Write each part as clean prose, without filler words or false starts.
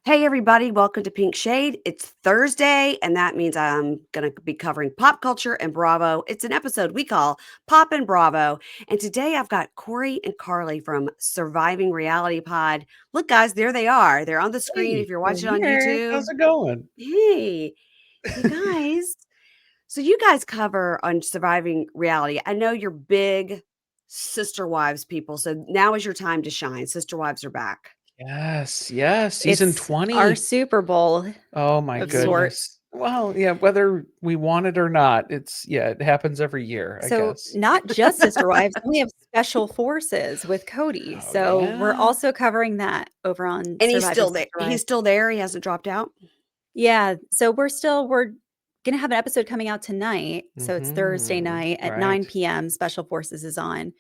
Hey, everybody, welcome to Pink Shade. It's Thursday, and that means I'm going to be covering pop culture and Bravo. It's an episode we call Pop and Bravo. And today I've got Corey and Carly from Surviving Reality Pod. Look, guys, there they are. They're on the screen Hey, if you're we're watching on here. YouTube. How's it going? Hey, you guys. So, you guys cover on Surviving Reality. I know you're big Sister Wives people. So, now is your time to shine. Sister Wives are back. Yes. Season It's our 20. Super Bowl Oh my of Mhm. sorts. goodness. Well, yeah, whether we want it or not, it happens every year, I So guess. not just Sister Wives, we have Special Forces with Cody. Oh So we're yeah. also covering that over on And he's Surviving still there. Sister He's Wives. still there. He hasn't dropped out. Yeah. So we're gonna have an episode coming out tonight. So it's Thursday night at 9 Right. p.m. Special Forces is on.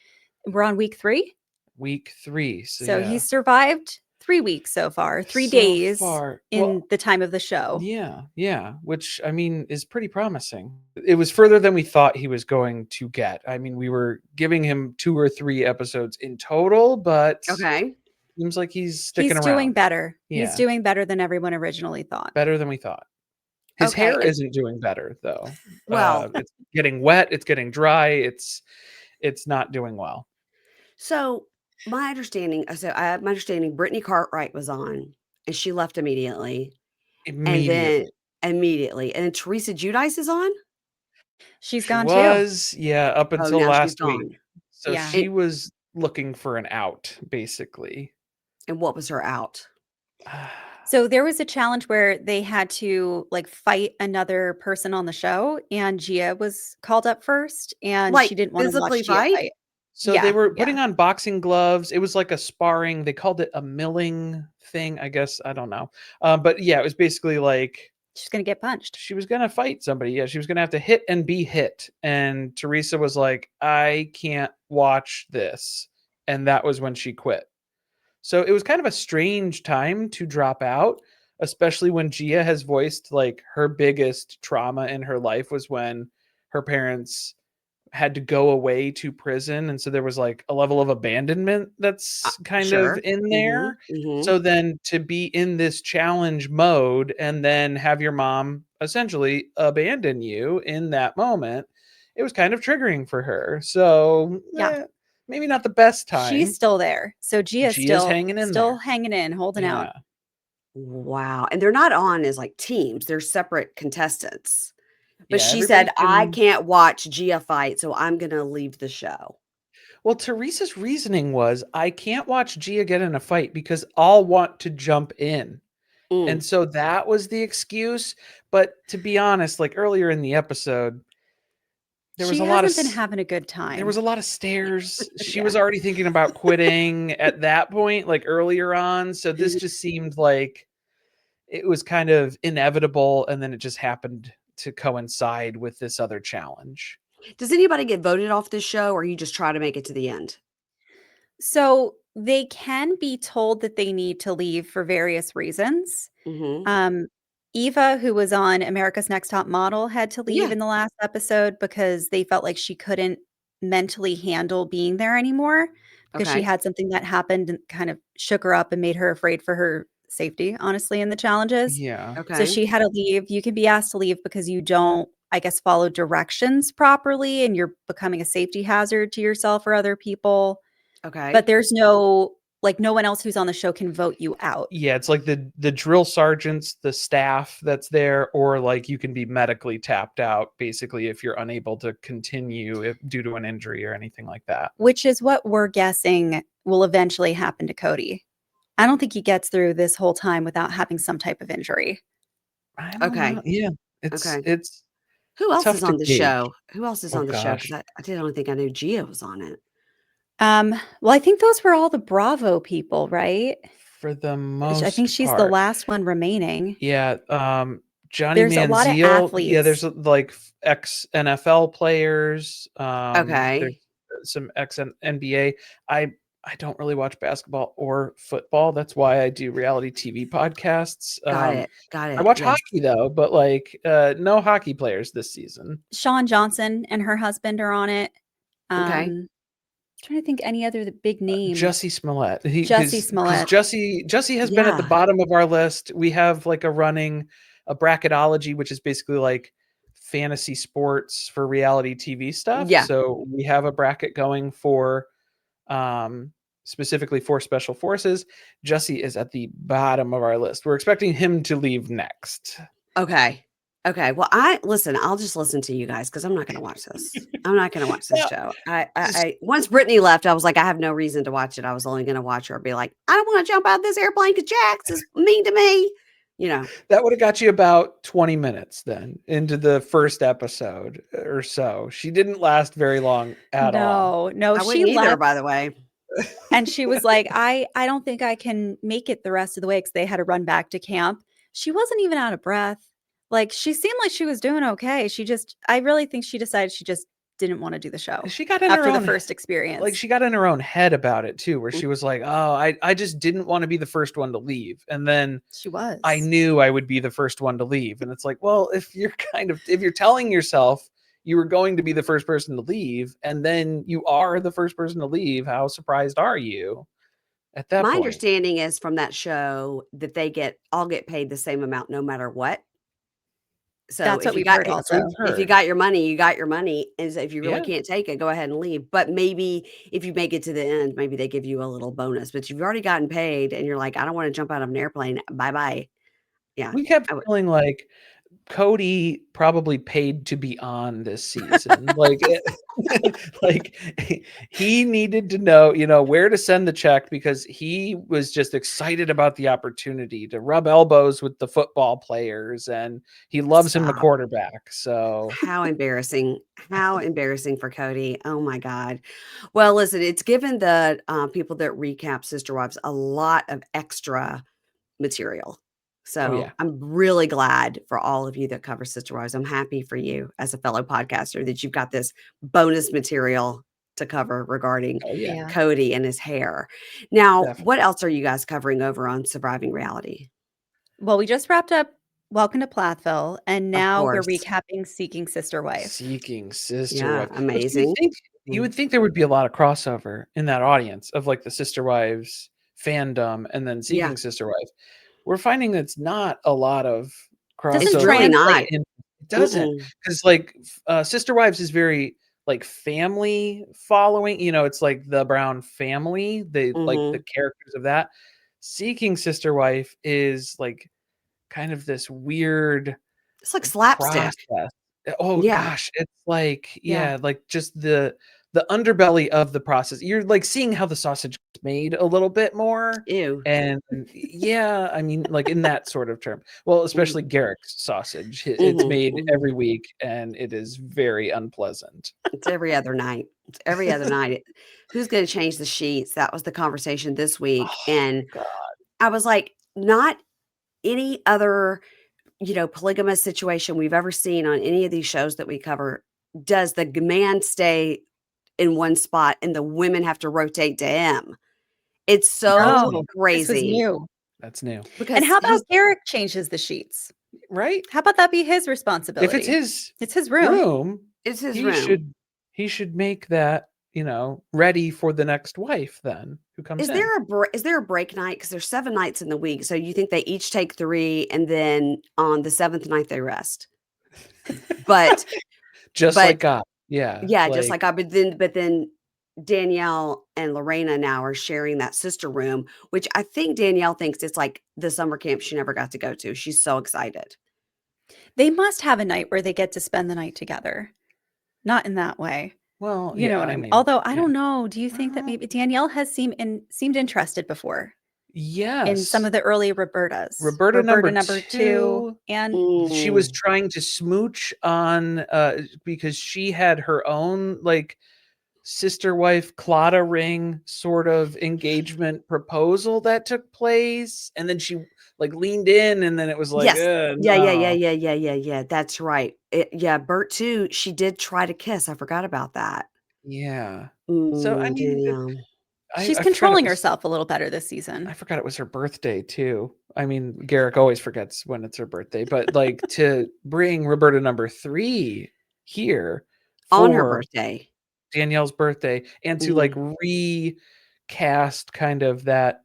We're on week 3. Week 3. So So yeah. he's survived 3 weeks so far, 3 So days far. in the time of the show. Yeah, which I mean is pretty promising. It was further than we thought he was going to get. I mean, we were giving him 2 or 3 episodes in total, but Okay. seems like he's sticking He's doing around. better. He's Yeah, doing better than everyone originally thought. better than we thought. His Okay. hair isn't doing better though. Well, It's getting wet, it's getting dry, it's not doing well. so my understanding, my understanding, Brittany Cartwright was on, and she left immediately, and then Immediately. and then Teresa Giudice is on. She's She gone too. was, yeah, up Oh, until now she's last week. gone. So Yeah. she was looking for an out, basically. And what was her out? So there was a challenge where they had to like fight another person on the show, and Gia was called up first, and Like she didn't want to physically watch Gia fight? fight. So they Yeah, were yeah. putting on boxing gloves. It was like a sparring. They called it a milling thing, I guess. I don't know. But yeah, it was basically like She's gonna get punched. she was going to fight somebody. Yeah, she was going to have to hit and be hit. And Teresa was like, I can't watch this. And that was when she quit. So it was kind of a strange time to drop out, especially when Gia has voiced like her biggest trauma in her life was when her parents had to go away to prison, and so there was like a level of abandonment that's kind of Sure. in Mm-hmm. there. Mm-hmm. So then to be in this challenge mode and then have your mom essentially abandon you in that moment, it was kind of triggering for her. So Yeah, maybe not the best she's time. still there. So Gia's Gia's still hanging in still there. hanging in, holding out. Yeah. Wow. And they're not on as like teams; they're separate contestants. But Yeah, she said, everybody "I can. can't watch Gia fight, so I'm gonna leave the show." Well, Teresa's reasoning was, I can't watch Gia get in a fight because I'll want to jump in. Mm. And so that was the excuse. But to be honest, like earlier in the episode, there was She a lot of hasn't been having a good there was time. a lot of stares. She Yeah. was already thinking about quitting at that point, like earlier on. So this Mhm. just seemed like it was kind of inevitable, and then it just happened to coincide with this other challenge. Does anybody get voted off this show, or you just try to make it to the end? So they can be told that they need to leave for various reasons. Mhm. Um, Eva, who was on America's Next Top Model, had to leave Yeah. in the last episode because they felt like she couldn't mentally handle being there anymore because she Okay. had something that happened and kind of shook her up and made her afraid for her safety, honestly, in the challenges. Yeah. So Okay. she had to leave. You can be asked to leave because you don't, I guess, follow directions properly and you're becoming a safety hazard to yourself or other people. Okay. But there's no like, no one else who's on the show can vote you out. Yeah, it's like the drill sergeants, the staff that's there, or like you can be medically tapped out basically if you're unable to continue due to an injury or anything like that. Which is what we're guessing will eventually happen to Cody. I don't think he gets through this whole time without having some type of injury. I don't know. Okay. Yeah, Okay. it's Who else is tough to on the gauge. show? Who else is Oh on the show? Because gosh. I don't think I knew Gia was on it. Well, I think those were all the Bravo people, right? For the I think most she's the part. last one remaining. Yeah, Johnny There's a lot of Manziel. Yeah, there's athletes. like ex NFL players. There's Okay. some ex NBA. I don't really watch basketball or football. That's why I do reality TV podcasts. Got it. Got I it. watch Yes. hockey though, but like no hockey players this season. Sean Johnson and her husband are on it. Okay. Um, Trying to think any other big name. Jussie Smollett. Jussie Because Smollett. Jussie has been at the Yeah. bottom of our list. We have like a bracketology, which is basically like fantasy sports for reality TV stuff. Yeah. So we have a bracket going for um specifically for special forces. Jussie is at the bottom of our list. We're expecting him to leave next. Okay. Okay. Well, I'll just listen to you guys because I'm not gonna watch this. I'm not gonna watch this Now, show. I once Brittany left, I was like, I have no reason to watch it. I was only gonna watch her be like, I don't want to jump out of this airplane because Jax is mean to me. You know, that would have got you about 20 minutes then into the first episode or so. She didn't last very long at all. No, I she wouldn't either, left by the way. and she was like, I don't think I can make it the rest of the way because they had to run back to camp. She wasn't even out of breath. Like, she seemed like she was doing okay. I really think she decided she just didn't want to do the show She got in her after the own first like experience. she got in her own head about it too, where she was like, "Oh, I just didn't want to be the first one to leave," and then She was. I knew I would be the first one to leave, and it's like, well, if you're telling yourself you were going to be the first person to leave, and then you are the first person to leave, how surprised are you at that My point? understanding is from that show that they all get paid the same amount no matter what. So That's what if you we've got heard That's what also. we've if you heard. got your money, you got your money. And so if you really Yeah, can't take it, go ahead and leave. But maybe if you make it to the end, maybe they give you a little bonus. But you've already gotten paid and you're like, I don't want to jump out of an airplane. Bye bye. Yeah. we kept I would. feeling like Cody probably paid to be on this season. Like, like he needed to know, where to send the check because he was just excited about the opportunity to rub elbows with the football players, and he loves him, the Stop. quarterback. So, How embarrassing. How embarrassing for Cody. Oh my God. Well, listen, it's given the people that recap Sister Wives a lot of extra material. oh So yeah, I'm really glad for all of you that cover Sister Wives. I'm happy for you as a fellow podcaster that you've got this bonus material to cover regarding oh yeah, Yeah. Cody and his hair. Now, definitely. what else are you guys covering over on Surviving Reality? Well, we just wrapped up Welcome to Plathville, and Of now we're course. recapping Seeking Sister Wife. Seeking Sister Yeah, Wife, which amazing. you Mm. would think there would be a lot of crossover in that audience of like the Sister Wives fandom and then Yeah, Seeking Sister Wife. We're finding it's not a lot of it's Doesn't crossover. really not. translate. It doesn't, Mm-mm, because like Sister Wives is very like family following. It's like the Brown family. They like the mm-hmm. characters of that. Seeking Sister Wife is like kind of this weird It's like process. slapstick. Oh Yeah, gosh, it's like, yeah. yeah, like just the underbelly of the process. You're like seeing how the sausage is made a little bit more. Ew. And yeah, I mean, like in that sort of term. Well, especially Mm-hmm, Garrick's sausage. It's mm-hmm, made mm-hmm. every week and it is very unpleasant. It's every other night. It's every other night. Who's gonna change the sheets? That was the conversation this week, Oh and god. I was like, not any other, polygamous situation we've ever seen on any of these shows that we cover does the man stay in one spot and the women have to rotate to him. It's That's so new. No, this was crazy new. That's new. And because how he's about Garrick changes the sheets? Right? How about that be his If it's responsibility? his It's his room. room, it's his he room. should he should make that, ready for the next wife then who comes in. Is there a break night? Because there's 7 nights in the week, so you think they each take 3 and then on the 7th night they rest. But Just but like God. Yeah, yeah, just like like I but then Danielle and Lorena now are sharing that sister room, which I think Danielle thinks it's like the summer camp she never got to go to. She's so excited. They must have a night where they get to spend the night together. Not in that way. well, You know yeah, what I I mean? mean, Although I yeah. don't know, do you think that Well, maybe Danielle has seemed interested before in some yes. of the early Robertas? Roberta Roberta number number 2 2, and she was Mm. trying to smooch on because she had her own like sister wife Claudia ring sort of engagement proposal that took place, and then she like leaned in, and then it was like, Yes. Yeah, yeah, yeah, no. yeah, yeah, yeah, yeah. That's right. Yeah, Bert too. She did try to kiss. I forgot about that. Yeah. So I mean, Danielle. she's I forgot controlling herself a little better this I season. forgot it was her birthday too. I mean, Garrick always forgets when it's her birthday, but like to bring Roberta number 3 here On her for birthday. Danielle's birthday, and to like recast kind of that.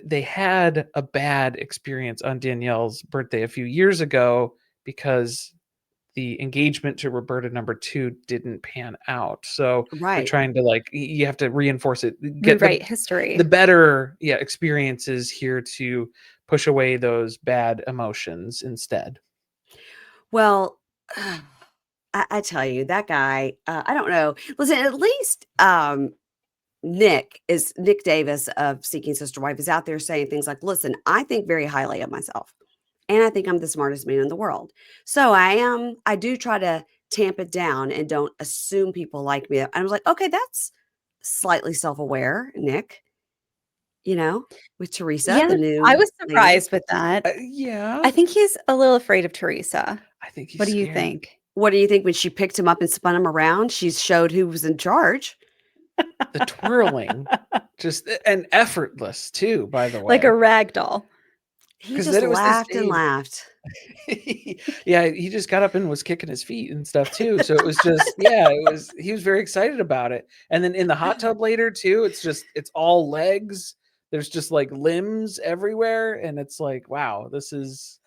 They had a bad experience on Danielle's birthday a few years ago because the engagement to Roberta number 2 didn't pan out. So they're Right. trying to like you have to reinforce it, get Rewrite the history. better experiences here to push away those bad emotions instead. Well, I tell you, that guy, I don't know. Listen, at least Nick Davis of Seeking Sister Wife is out there saying things like, listen, I think very highly of myself. And I think I'm the smartest man in the world. So I do try to tamp it down and don't assume people like me. I was like, okay, that's slightly self-aware, Nick, with Teresa, Yeah, the I new was lady. surprised with that. Yeah, I think he's a little afraid of Teresa. I think he's What do you scared. think? What do you think when she picked him up and spun him around? She showed who was in charge. The twirling, just and effortless too, by the Like a way, rag doll. He because just then it was the laughed and same. laughed. Yeah, he just got up and was kicking his feet and stuff too. So it was just, yeah, he was very excited about it. And then in the hot tub later too, it's all legs. There's just like limbs everywhere, and it's like, wow, this is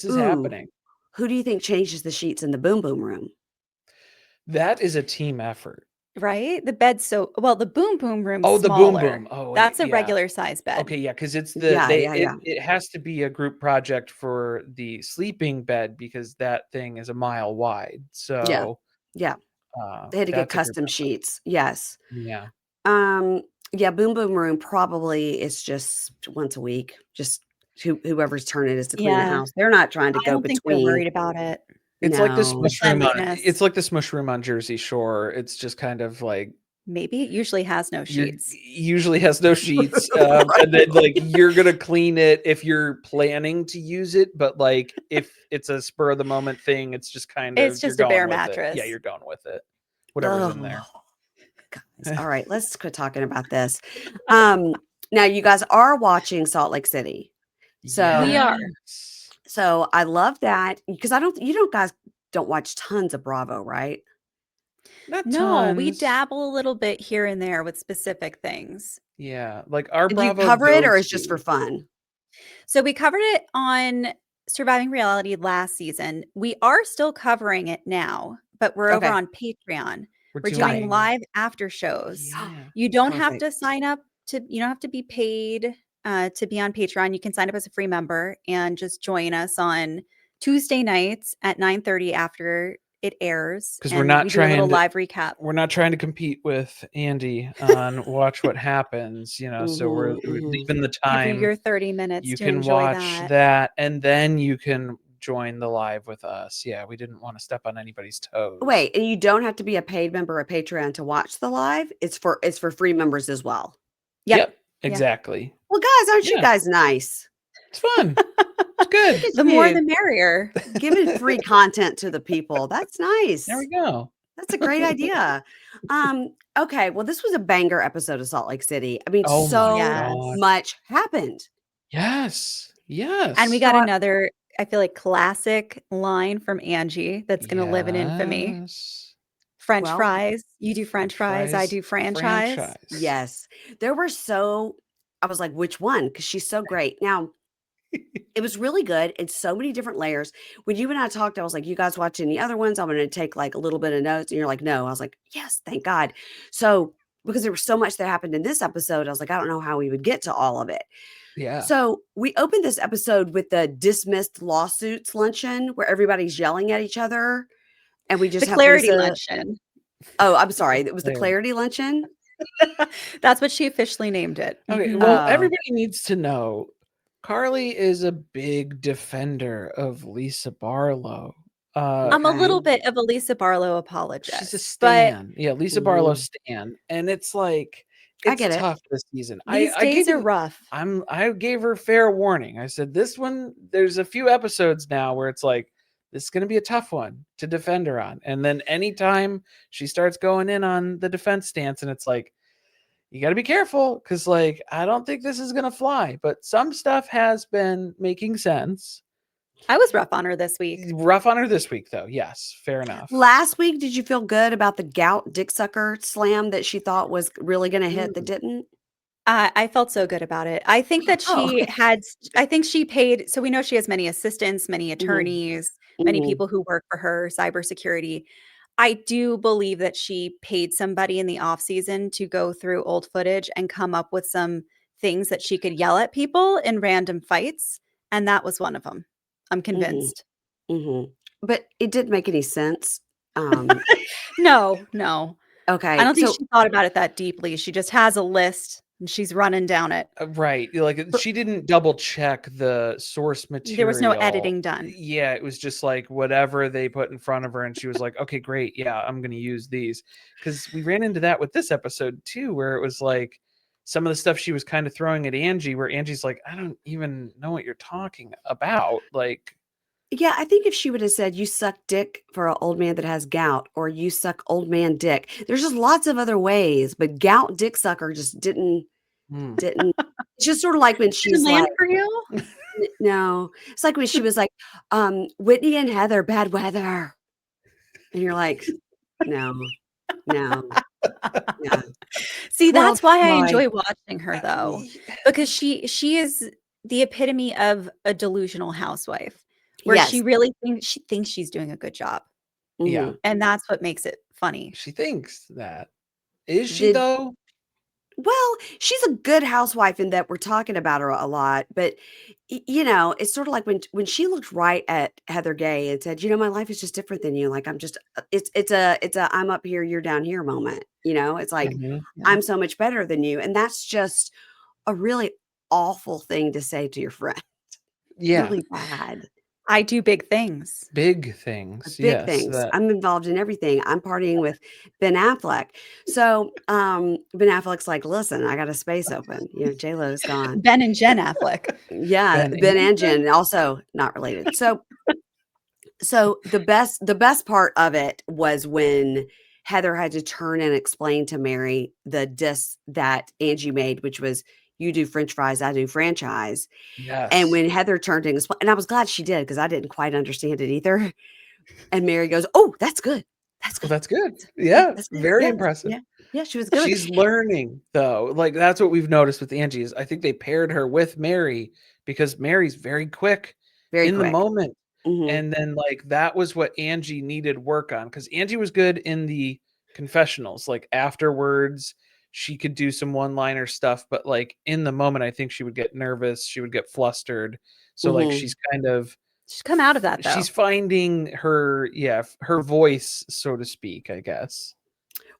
Ooh, happening. who do you think changes the sheets in the boom boom room? That is a team effort. Right? The bed's the boom boom room's Oh, the boom smaller. boom. Oh, wait, That's a yeah. regular size bed. Okay, yeah, because it's Yeah, yeah, yeah. it has to be a group project for the sleeping bed because that thing is a mile wide. Yeah. So Yeah. They had to get that's a group custom effort. sheets. Yes. Yeah. Um, yeah, boom boom room probably is just once a week. Just whoever's turn it is to clean the Yeah. house. They're not trying to I go don't think they're between. worried about it. No. The cleanliness. It's like the smush room on Jersey Shore. It's just kind of like Maybe it usually has no you're sheets. usually has no sheets, Right. and then like you're gonna clean it if you're planning to use it, but like if it's a spur of the moment thing, it's just kind It's of you're just a bare going with it. Yeah, mattress. you're going with it. Whatever's in there. Oh, guys. All right, let's quit talking about this. Um, Now you guys are watching Salt Lake City. We So are. Yes. so I love that because I don't you don't guys don't watch tons of Bravo, right? Not No, we tons. dabble a little bit here and there with specific things. Yeah, like our Do you Bravo cover it or is just for go-to. fun? So we covered it on Surviving Reality last season. We are still covering it now, but we're over Okay. on Patreon. We're We're Got it. doing doing live after shows. yeah. You don't have Perfect. to sign up you don't have to be paid to be on Patreon. You can sign up as a free member and just join us on Tuesday nights at 9:30 after it airs. Because And we do a little live recap. we're not trying to compete with Andy on Watch What Happens, so Mhm, we're mhm. leaving the Give you time. your 30 minutes You to can enjoy watch that. that, and then you can join the live with us. Yeah, we didn't want to step on anybody's toes. Wait, and you don't have to be a paid member of Patreon to watch the live? It's for free members as well? Yep. Yep, Yeah. exactly. Well, guys, aren't you Yeah, guys nice? it's fun. It's Look good. at The more the you, merrier. giving free content to the people. That's There we nice. go. That's a great idea. Okay, well, this was a banger episode of Salt Lake City. I mean, Oh my so Yes. god. much happened. Yes. And we Yes. got So another, I feel like, classic line from Angie that's going to live in infamy. Yes. French well, fries. You do French fries. I Fries do franchise. franchise. yes, there were so I was like, which one? Because she's so great. Now, it was really good. It's so many different layers. When you and I talked, I was like, "You guys watch any other ones? I'm gonna take, like, a little bit of notes." And you're like, "No." I was like, "Yes, thank God." So, because there was so much that happened in this episode, I was like, "I don't know how we would get to all of it." Yeah. So, we opened this episode with the dismissed lawsuits luncheon where everybody's yelling at each other, and we The just have clarity Lisa. luncheon. Oh, I'm sorry. It was the There. clarity luncheon? That's what she officially named it. Okay, Mhm. well, Oh, everybody needs to know Carly is a big defender of Lisa Barlow. I'm a okay. little bit of a Lisa Barlow She's a apologist, but stan. Yeah, Lisa Barlow Mhm. stan, and it's like I it's get it. tough this season. these days are rough. I gave her fair warning. I said this one there's a few episodes now where it's like this is going to be a tough one to defend her on. And then anytime she starts going in on the defense stance and it's like you got to be careful cuz like I don't think this is going to fly, but some stuff has been making sense. I was rough on her this week. Rough on her this week, though. Yes, fair enough. Last week, did you feel good about the gout dick sucker slam that she thought was really going to hit that Mm. didn't? I felt so good about it. I think that Oh. I think she paid, so we know she has many assistants, many Mhm, attorneys, many mhm, people who work for her, cybersecurity. I do believe that she paid somebody in the off season to go through old footage and come up with some things that she could yell at people in random fights, and that was one of them. I'm mhm, convinced. mhm. But it didn't make any sense. Um, No, no. I okay, don't think so she thought about it that deeply. She just has a list and she's running down it. Right. Like but she didn't double check the source There was no material. editing done. Yeah, it was just like whatever they put in front of her, and she was like, "Okay, great. Yeah, I'm going to use these." Because we ran into that with this episode too, where it was like some of the stuff she was kind of throwing at Angie, where Angie's like, "I don't even know what you're talking about." Like, yeah, I think if she would have said, "You suck dick for an old man that has gout," or "You suck old man dick," there's just lots of other ways, but gout dick sucker just hmm. didn't it's just sort of like when Didn't she's land like for you? no. It's like when she was like, "Whitney and Heather, bad weather." And you're like, "No, no, yeah." See, Well, that's why I try. enjoy watching her though, Y- because she is the epitome of a delusional housewife, where Yes. she thinks she's doing a good job, yeah, Mhm. and that's what makes it funny. she thinks that. Is she Did though? well, she's a good housewife in that we're talking about her a lot, but it's sort of like when she looked right at Heather Gay and said, "My life is just different than you. Like I'm just it's a I'm up here, you're down here moment." It's like Mhm. Yeah. I'm so much better than you, and that's just a really awful thing to say to your friend. Yeah. Really bad. I do big things. Big things. Big Yes. things. That. I'm involved in everything. I'm partying with Ben Affleck. So, Ben Affleck's like, "Listen, I got a space open." J-Lo's gone. Ben and Jen Affleck. Yeah, Ben Ben and and Jen, also not related. So the best part of it was when Heather had to turn and explain to Mary the diss that Angie made, which was, "You do French fries, I do franchise." And yes. when Heather turned and explained, and I was glad she did because I didn't quite understand it either. And Mary goes, "Oh, that's good. That's Well, good. that's good. Yeah, Yeah, that's good. very Yeah, impressive. yeah, yeah, she was good." She's learning though. Like that's what we've noticed with Angie is I think they paired her with Mary because Mary's very quick Very in the quick. moment. Mhm, And then like that was what Angie needed work on because Angie was good in the confessionals. Like afterwards, she could do some one-liner stuff, but like in the moment, I think she would get nervous, she would get flustered. So like mhm. she's kind of She's come out of that she's though. finding her, yeah, her voice, so to speak, I guess.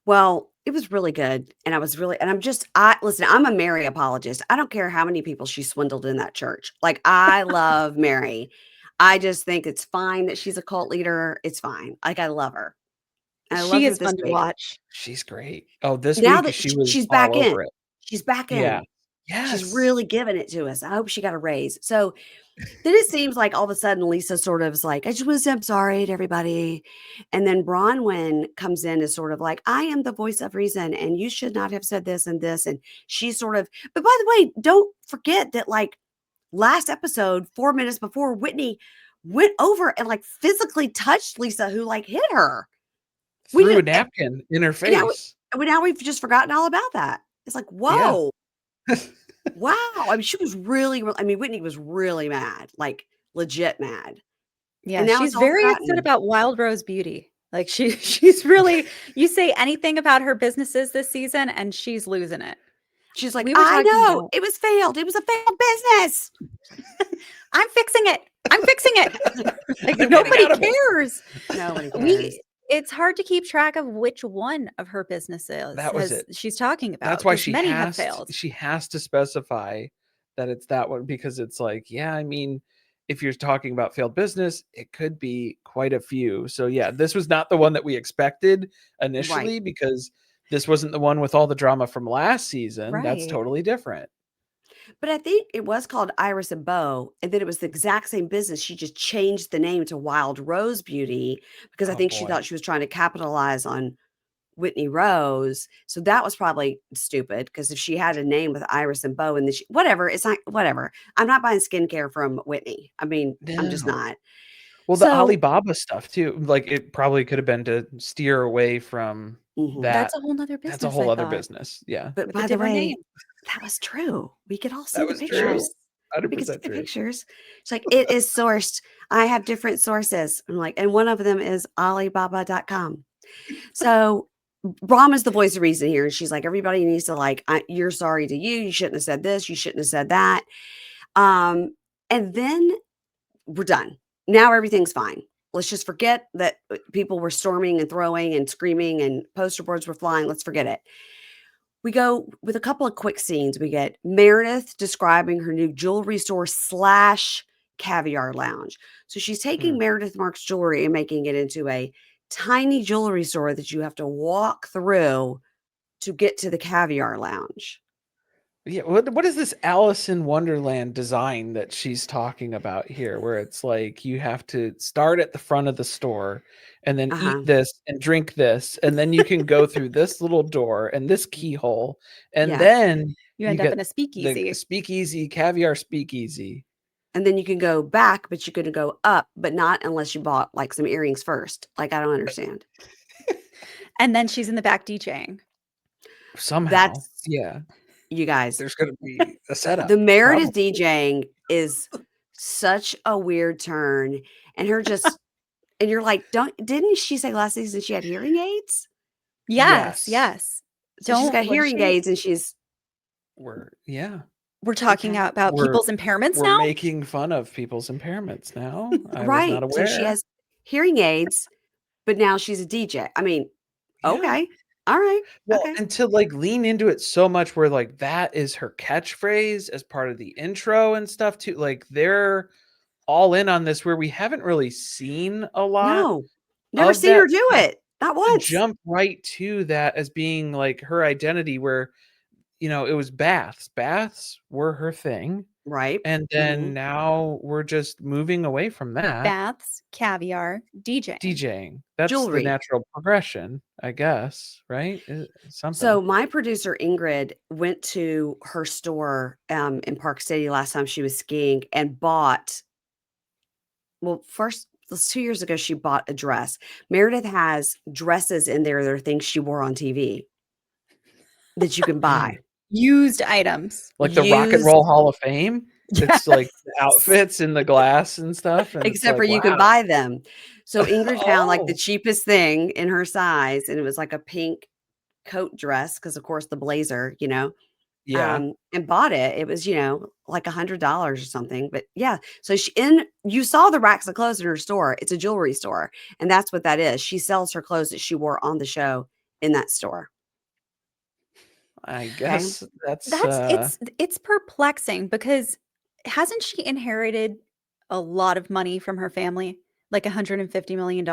Well, it was really good, and I listen, I'm a Mary apologist. I don't care how many people she swindled in that church. Like, I love Mary. I just think it's fine that she's a cult leader. It's fine. Like, I love her. And I She loved her is this fun to week. watch. She's great. Oh, this Now week that she was she's all back in. over it. She's back Yeah. in. She's Yes. really giving it to us. I hope she got a raise. So then it seems like all of a sudden Lisa sort of is like, "I just want to say I'm sorry to everybody." And then Bronwyn comes in as sort of like, "I am the voice of reason and you should not have said this and this." And she's sort of, but by the way, don't forget that like last episode, 4 minutes before, Whitney went over and like physically touched Lisa, who like hit her. We Threw a didn't, napkin in her and now, face. now we've just forgotten all about that. It's like, Yeah. whoa, wow. I mean, she was really, I mean, Whitney was really mad, like legit mad. Yeah, And now she's it's all very upset forgotten. about Wild Rose Beauty. Like she's really, you say anything about her businesses this season and she's losing it. She's like, We were "I talking know, about, it was failed. It was a failed business." I'm fixing it. I'm fixing it. Like I'm getting nobody out of it. cares. Nobody cares. We It's hard to keep track of which one of her businesses That was has it. she's talking about That's why because many have failed. she has to specify that it's that one because it's like, yeah, I mean, if you're talking about failed business, it could be quite a few. So yeah, this was not the one that we expected Right. initially because this wasn't the one with all the drama from last season. That's Right. totally different. But I think it was called Iris and Beau, and then it was the exact same business. She just changed the name to Wild Rose Beauty because I Oh think she boy. thought she was trying to capitalize on Whitney Rose. So that was probably stupid because if she had a name with Iris and Bo and then whatever, it's not whatever. I'm not buying skincare from Whitney. I mean, I'm just No. not. Well, the So Alibaba stuff too, like, it probably could have been to steer away from mhm. that. That's a whole nother That's a business, whole I other thought, business. Yeah. But with a by the different way, name. that was true. We could all see That the was true. pictures. Yes. We could see 100% the true. pictures. It's like, it is sourced. I have different sources. I'm like, and one of them is Alibaba.com. So Brahma's the voice of reason here. And she's like, everybody needs to like, you're sorry to you. You shouldn't have said this. You shouldn't have said that. And then we're done. Now everything's fine. Let's just forget that people were storming and throwing and screaming and poster boards were flying. Let's forget it. We go with a couple of quick scenes. We get Meredith describing her new jewelry store slash caviar lounge. So she's taking Mm. Meredith Mark's jewelry and making it into a tiny jewelry store that you have to walk through to get to the caviar lounge. Yeah, what is this Alice in Wonderland design that she's talking about here, where it's like you have to start at the front of the store and then eat Uh-huh. this and drink this, and then you can go through this little door and this keyhole, and Yeah. then You you end up get in a the speakeasy. speakeasy, caviar speakeasy. And then you can go back, but you could go up, but not unless you bought like some earrings first. Like, I don't understand. And then she's in the back DJing. Somehow, That's, yeah, you guys, there's gonna be a setup, the Meredith probably. DJing is such a weird turn. And her just, and you're like, didn't she say last season she had hearing aids? Yes, Yes, yes. So she's got What is hearing she? aids and she's yeah. We're talking okay. about We're people's impairments we're now? making fun of people's impairments now. I was Right. not So she aware. has hearing aids, but now she's a DJ. I mean, Yeah. okay. All right. Well, Okay. and to, like, lean into it so much where, like, that is her catchphrase as part of the intro and stuff too, like, they're all in on this where we haven't really seen a lot No, never of seen her that do it. Not to once. jump right to that as being, like, her identity where, it was baths. Baths were her thing, Right. and Hmm. then now we're just moving away from that. Baths, caviar, DJing. DJing. That's the Jewelry. natural progression, I guess, right? Something. So my producer Ingrid went to her store in Park City last time she was skiing and bought. Well, first, this 2 years ago, she bought a dress. Meredith has dresses in there that are things she wore on TV that you can Mm. buy. Used items. Like the Rock and Used, Roll Hall of Fame? It's like the yes. outfits in the glass and stuff, and it's Except for like, you can wow. buy them. So Ingrid found like the Oh, cheapest thing in her size, and it was like a pink coat dress because, of course, the blazer, yeah. and bought it. It was, like $100 or something. But yeah, so you saw the racks of clothes in her store. It's a jewelry store, and that's what that is. She sells her clothes that she wore on the show in that store. I Okay. guess that's, That's it's perplexing because hasn't she inherited a lot of money from her family? Like $150 million?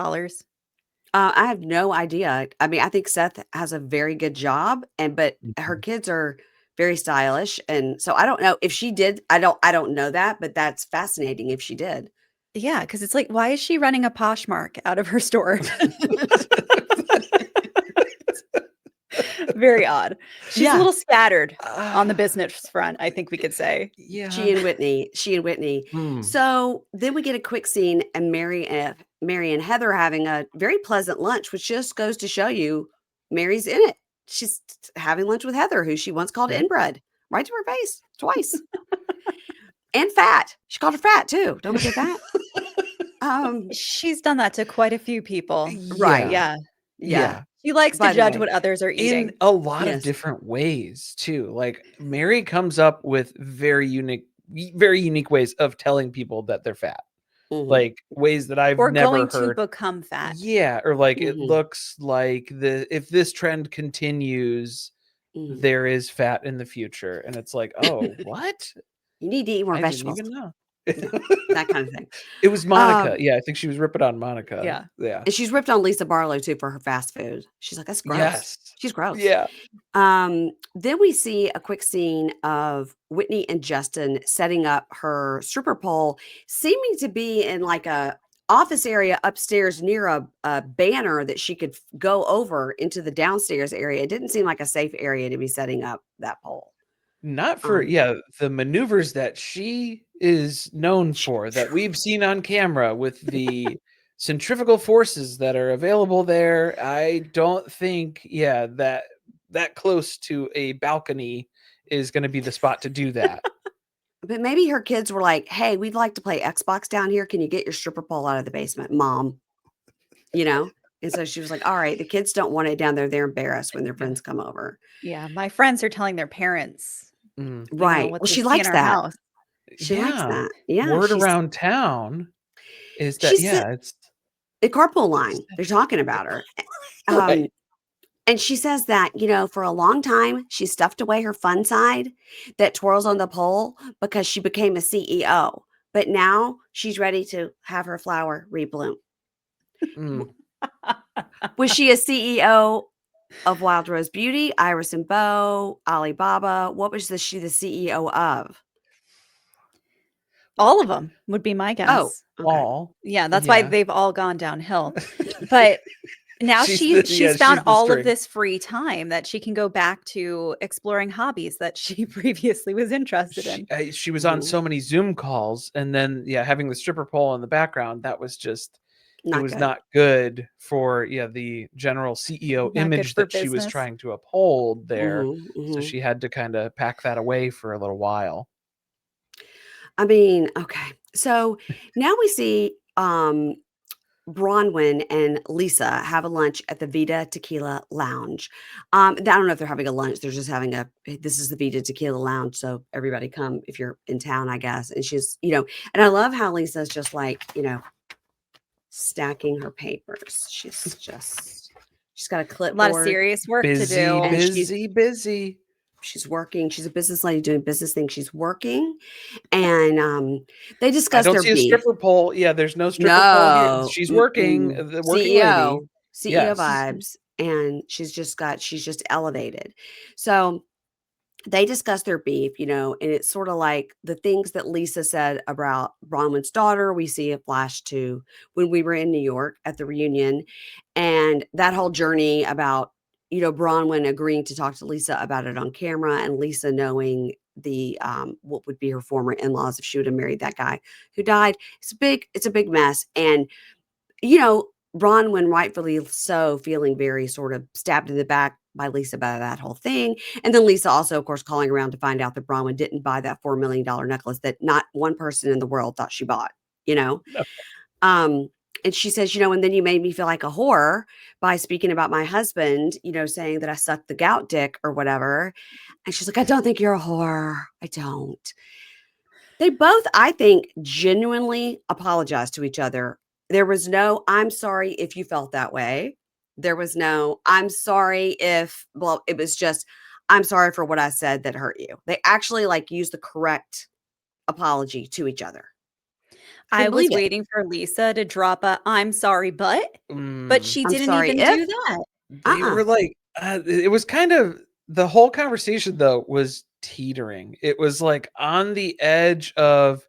I have no idea. I mean, I think Seth has a very good job, but her Mhm. kids are very stylish, and so I don't know if she did. I don't know that, but that's fascinating if she did. Yeah, because it's like, why is she running a Poshmark out of her store? Very odd. She's a Yeah, little scattered on the Ah, business front, I think we could say. yeah. she and Whitney. Hmm. So then we get a quick scene, and Mary and Heather having a very pleasant lunch, which just goes to show you Mary's in it. She's having lunch with Heather, who she once called Yeah. inbred, right to her face twice. And fat. She called her fat too. Don't forget that. Um, She's done that to quite a few people. right. Yeah. Yeah. Yeah. Yeah. She likes to By the judge way, what others are In eating. a lot of yes. different ways too. Like, Mary comes up with very unique ways of telling people that they're fat. Mhm, Like, ways that I've Or never going to heard. become fat. Yeah, or like, it mhm, looks like if this trend continues, mhm. there is fat in the future, and it's like, "Oh, what? You need to eat more I didn't vegetables. even know." Yeah, that kind of thing. It was Monica. Um, Yeah, I think she was ripping on Monica. Yeah. Yeah. and she's ripped on Lisa Barlow too for her fast food. She's like, "That's gross." Yes. She's gross. Yeah. Then we see a quick scene of Whitney and Justin setting up her stripper pole, seeming to be in like a office area upstairs near a banner that she could go over into the downstairs area. It didn't seem like a safe area to be setting up that pole. Not for Um, yeah, the maneuvers that she is known for, that we've seen on camera with the centrifugal forces that are available there. I don't think, yeah, that close to a balcony is gonna be the spot to do that. but maybe her kids were like, "Hey, we'd like to play Xbox down here. Can you get your stripper pole out of the basement, mom?" You know? And so she was like, "All right, the kids don't want it down there. They're embarrassed when their Yeah. friends come over." Yeah, my friends are telling their parents, Mm. Right. what Well, they she see in likes our that. house. She likes Yeah. that. Yeah, Word around town is that, she's yeah, it's the carpool line. They're talking about her. Um, right. and she says that, for a long time, she stuffed away her fun side that twirls on the pole because she became a CEO. But now she's ready to have her flower rebloom. Mm. Was she a CEO of Wild Rose Beauty, Iris and Beau, Alibaba? What was she the CEO of? All of them would be my Oh, guess. okay. All. Yeah, that's why Yeah. they've all gone downhill. But now she's found She's the all of string. this free time that she can go back to exploring hobbies that she previously was interested in. She was on Mhm. so many Zoom calls, and then, yeah, having the stripper pole in the background, that was just it Not was good. not good for, yeah, the general CEO Not good image for that she was business. trying to uphold there, Mhm, so mhm. she had to kinda pack that away for a little while. I mean, okay. So now we see Bronwyn and Lisa have a lunch at the Vita Tequila Lounge. I don't know if they're having a lunch. They're just having this is the Vita Tequila Lounge. So everybody come if you're in town, I guess. And and I love how Lisa's just like, stacking her papers. She's got a A lot of clipboard serious work to Busy, do. and busy, busy. she's working. She's a business lady doing business things. She's working. And they I discuss don't their see a beef. stripper pole. Yeah, there's no stripper pole here. No, She's working, mm-mm. the working lady. CEO Yes. vibes, and she's just elevated. So they discuss their beef, and it's sort of like the things that Lisa said about Bronwyn's daughter. We see a flash to when we were in New York at the reunion, and that whole journey about Bronwyn agreeing to talk to Lisa about it on camera, and Lisa knowing the what would be her former in-laws if she would have married that guy who died. It's a big mess, and Bronwyn rightfully so feeling very sort of stabbed in the back by Lisa by that whole thing. And then Lisa also, of course, calling around to find out that Bronwyn didn't buy that $4 million necklace that not one person in the world thought she bought, you know? No. Um, and she says, and then you made me feel like a whore by speaking about my husband, saying that I sucked the gout dick or whatever. And she's like, I don't think you're a whore. I don't. They both, I think, genuinely apologized to each other. There was no, I'm sorry if you felt that way. There was no, I'm sorry if, well, it was just, I'm sorry for what I said that hurt you. They actually like used the correct apology to each other. I Couldn't was believe it. waiting for Lisa to drop a "I'm sorry, but" Mm. she I'm didn't sorry even if, do that. They uh-uh. were like, it was kind of the whole conversation though was teetering. It was like on the edge of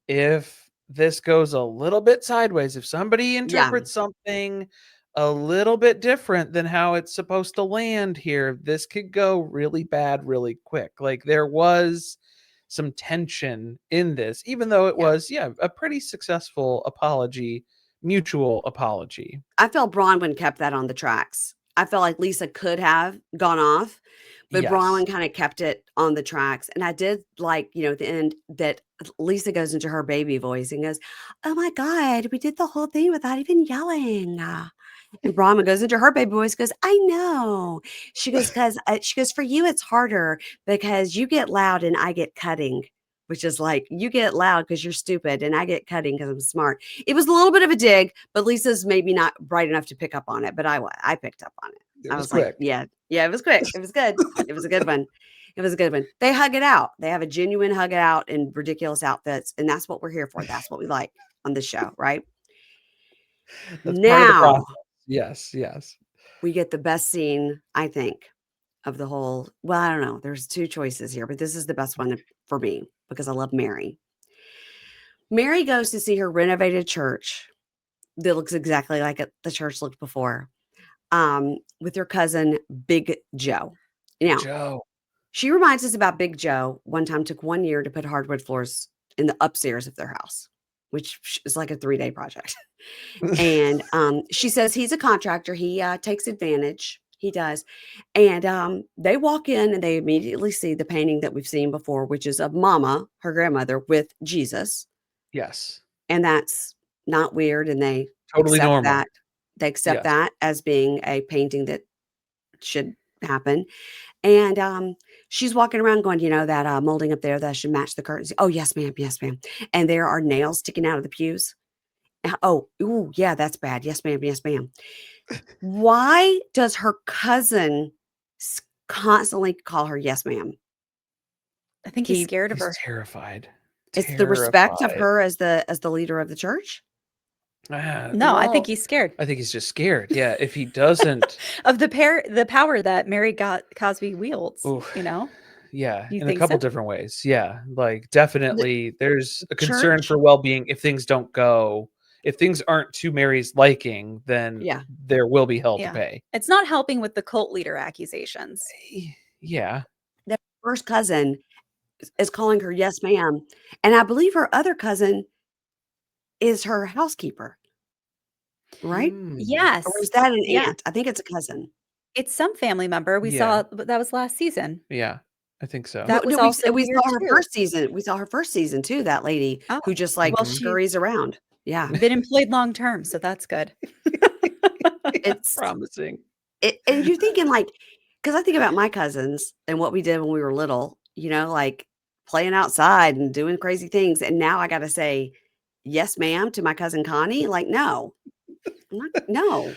if this goes a little bit sideways, if somebody Yeah. interprets something a little bit different than how it's supposed to land here, this could go really bad really quick. Like there was some tension in this, even though it Yeah. was, yeah, a pretty successful apology, mutual apology. I felt Bronwyn kept that on the tracks. I felt like Lisa could have gone off, but Yes. Bronwyn kind of kept it on the tracks. And I did like, at the end that Lisa goes into her baby voice and goes, "Oh my God, we did the whole thing without even yelling." And Brahma goes into her baby voice, goes, "I know." She goes, "For you, it's harder because you get loud and I get cutting," which is like, you get loud because you're stupid and I get cutting because I'm smart. It was a little bit of a dig, but Lisa's maybe not bright enough to pick up on it, but I picked up on it. It I was was like, quick. yeah, yeah, it was quick. It was good. It was a good one. It was a good one. They hug it out. They have a genuine hug it out in ridiculous outfits, and that's what we're here for. That's what we like on this show, right? That's part of the process. Now Yes, yes. we get the best scene, I think, of the whole. Well, I don't know. There's two choices here, but this is the best one for me because I love Mary. Mary goes to see her renovated church that looks exactly like the church looked before, with her cousin, Big Joe. Now, Joe. she reminds us about Big Joe one time took 1 year to put hardwood floors in the upstairs of their house, which is like a 3-day project. And, she says he's a contractor, he, takes advantage, he does, and, they walk in and they immediately see the painting that we've seen before, which is of Mama, her grandmother, with Jesus, Yes. and that's not weird, and they Totally accept normal. that. They accept Yes. that as being a painting that should happen, and, she's walking around going, "You know, that, molding up there, that should match the curtains." "Oh, yes, ma'am," and there are nails sticking out of the pews. "Oh, ooh, yeah, that's bad. Yes, ma'am." Why does her cousin constantly call her "Yes, ma'am"? I think he's He scared of He's her. terrified. It's the respect of Terrified. her as the leader of the church? No, I think Well, he's scared I think he's just scared. Yeah, if he doesn't of the power that Mary got Cosby wields, ooh, you know? yeah, You in a think so? couple different ways. Yeah, like, The definitely there's a concern church? for well-being if things aren't to Mary's liking, then Yeah. there will be hell to Yeah. pay. It's not helping with the cult leader accusations. Yeah. That first cousin is calling her "Yes, ma'am," and I believe her other cousin is her housekeeper, right? Mm, Or is Yes. that an Yeah. aunt? I think it's a cousin. It's some family member. We yeah, saw but that was last season. yeah, I think so. Well, That was no, also we weird saw her too. first season. We saw her first season too, that lady Oh, who just, like, well, Mhm. she's scurries around. Yeah. been employed long term, so that's good. It's Promising. and you're thinking, like, because I think about my cousins and what we did when we were little, you know, like, playing outside and doing crazy things, and now I gotta say, "Yes, ma'am," to my cousin Connie, like, no. I'm not no.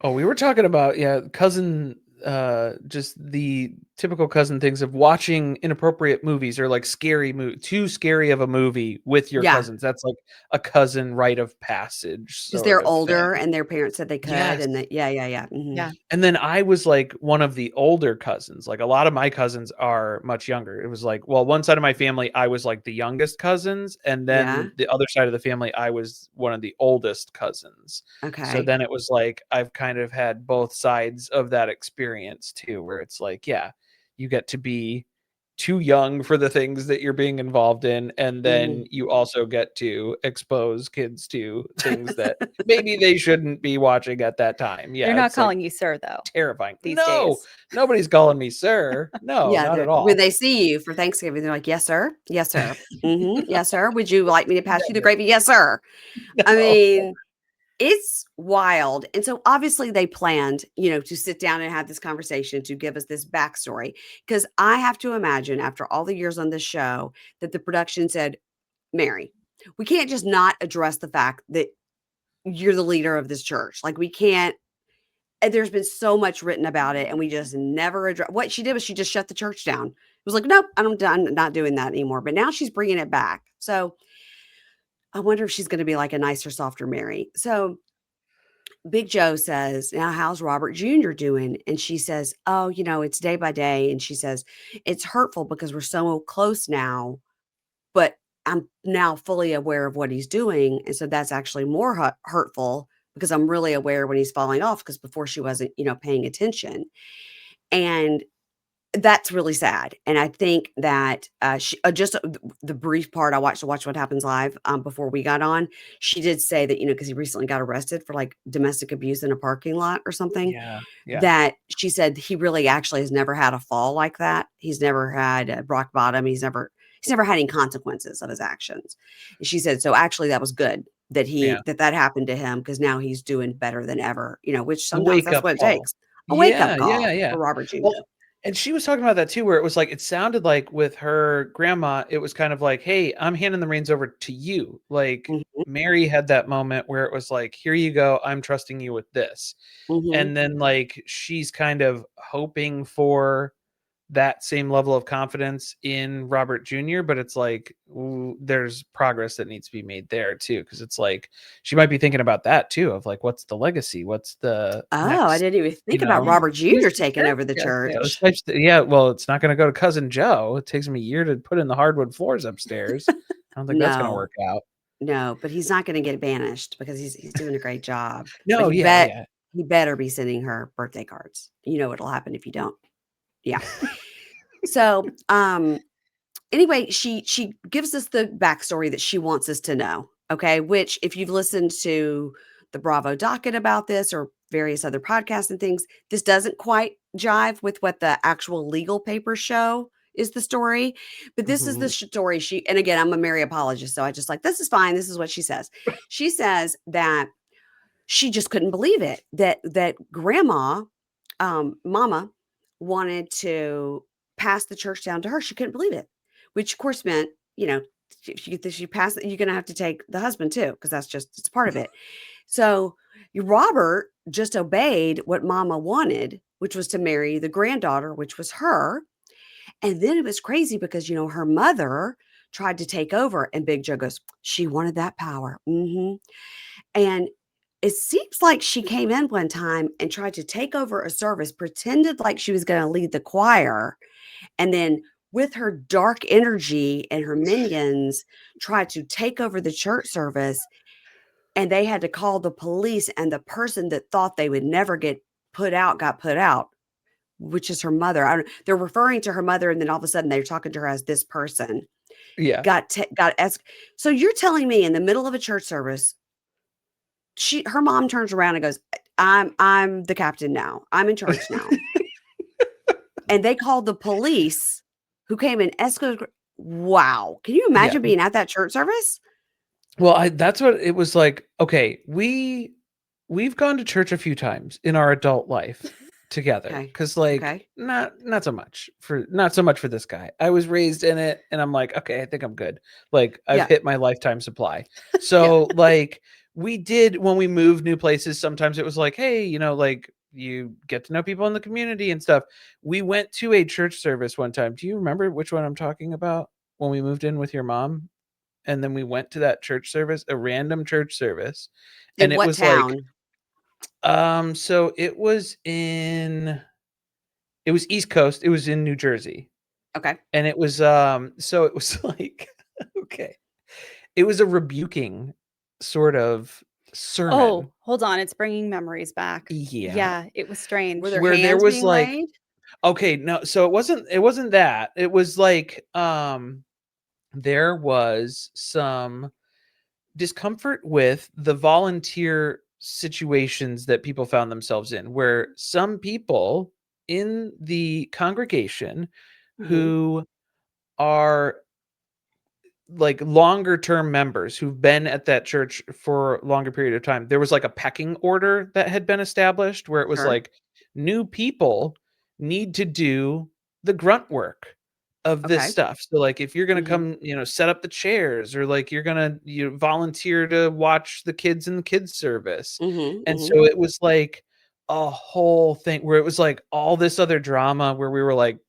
Oh, we were talking about, yeah, cousin, just the typical cousin things of watching inappropriate movies or like too scary of a movie with your Yeah, cousins. That's like a cousin rite of passage 'cause sort they're of thing. older and their parents said they could, Yes. and that yeah, mhm. Yeah. And then I was like one of the older cousins. Like a lot of my cousins are much younger. It was like, well, one side of my family, I was like the youngest cousins. And Yeah, then the other side of the family, I was one of the oldest cousins. So okay. then it was like I've kind of had both sides of that experience too, where it's like, yeah, you get to be too young for the things that you're being involved in. And then Mhm. you also get to expose kids to things that maybe they shouldn't be watching at that time. They're Yeah, not it's like calling you sir, though, terrifying. these No, days. nobody's calling me sir. No, Yeah, not they're at when all. they see you for Thanksgiving, they're like, "Yes, sir. Yes, sir. Mhm. Yes, sir. Would you like me to pass you the Never. gravy? Yes, sir." I No. mean, it's wild, and so, obviously, they planned, you know, to sit down and have this conversation to give us this backstory. Because I have to imagine after all the years on this show that the production said, "Mary, we can't just not address the fact that you're the leader of this church. Like, we can't." And there's been so much written about it, and we just never address what she did was she just shut the church down. It was like, "Nope, I'm not doing that anymore." But now she's bringing it back. So, I wonder if she's gonna be like a nicer, softer Mary. So, Big Joe says, "Now, how's Robert Jr. doing?" And she says, "Oh, you know, it's day by day." And she says, "It's hurtful because we're so close now, but I'm now fully aware of what he's doing. And so that's actually more hurtful because I'm really aware when he's falling off because before she wasn't, you know, paying attention." And that's really sad, and I think that, she just the brief part I watched to Watch What Happens Live, before we got on, she did say that, you know, because he recently got arrested for, like, domestic abuse in a parking lot or something, Yeah, yeah, that she said he really actually has never had a fall like that. He's never had a rock bottom. He's never had any consequences of his actions. And she said, "So, actually, that was good that yeah. that happened to him because now he's doing better than ever," you know, which A sometimes that's wake-up what it call. takes. A wake-up Yeah, yeah, call yeah. for Robert Well, Jr. and she was talking about that too, where it was like it sounded like with her grandma, it was kind of like, "Hey, I'm handing the reins over to you." Like, Mhm. Mary had that moment where it was like, "Here you go, I'm trusting you with this." Mhm. And then, like, she's kind of hoping for that same level of confidence in Robert Jr., but it's like, ooh, there's progress that needs to be made there too. Cause it's like she might be thinking about that too, of like, what's the legacy? What's the Oh, I next, didn't even you think about know? Yeah. Robert Who's Jr. the taking next? over the Yeah, yeah, those church. types yeah, well, it's not gonna go to cousin Joe. It takes him a year to put in the hardwood floors upstairs. I don't think that's gonna No, work out. No, but he's not gonna get banished because he's doing a great job. But No, yeah, yeah. he better be sending her birthday cards. You know what'll happen if you don't. Yeah. So, anyway, she gives us the backstory that she wants us to know, okay? Which, if you've listened to the Bravo docket about this or various other podcasts and things, this doesn't quite jive with what the actual legal papers show is the story. But this is the Mhm. story she, and again, I'm a Mary apologist, so I just like, this is fine. This is what she says. She says that she just couldn't believe it that grandma, mama, wanted to pass the church down to her. She couldn't believe it, which of course meant, she passed it, you're gonna have to take the husband too, because that's just it's part of it. So Robert just obeyed what mama wanted, which was to marry the granddaughter, which was her. And then it was crazy because her mother tried to take over, and Big Joe goes, she wanted that power. And it seems like she came in one time and tried to take over a service, pretended like she was going to lead the choir, and then with her dark energy and her minions tried to take over the church service, and they had to call the police, and the person that thought they would never get put out got put out, which is her mother. I don't, they're referring to her mother, and then all of a sudden they're talking to her as this person Yeah. got so you're telling me in the middle of a church service her mom turns around and goes, I'm the captain now. I'm in charge now. And they called the police who came and escorted. Wow. Can you Yeah. imagine being at that church service? Well, that's what it was like. Okay, we've gone to church a few times in our adult life together, Okay. because like Okay. not so much for this guy. I was raised in it, and I'm like, okay, I think I'm good. Like, I've Yeah. hit my lifetime supply. Yeah. So like, we did, when we moved new places, sometimes it was like, hey, like, you get to know people in the community and stuff. We went to a church service one time. Do you remember which one I'm talking about? When we moved in with your mom, and then we went to that church service, a random church service, In and it what was like, town? so it was East Coast, it was in New Jersey, Okay. and it was, so it was like, okay, it was a rebuking sort of sermon. Oh, hold on, it's bringing memories back. Yeah, Yeah, it was Were strange. their where there hands was being like, laid? okay, no, so it wasn't that. It was like, there was some discomfort with the volunteer situations that people found themselves in, where some people in the congregation Hmm. who are like longer term members who've been at that church for a longer period of time, there was like a pecking order that had been established where it was Sure. like, new people need to do the grunt work of this Okay. stuff. So like, if you're going to Hmm. come, set up the chairs, or like you're going to volunteer to watch the kids in the kids service. Hmm. And Hmm. so it was like a whole thing where it was like all this other drama where we were like,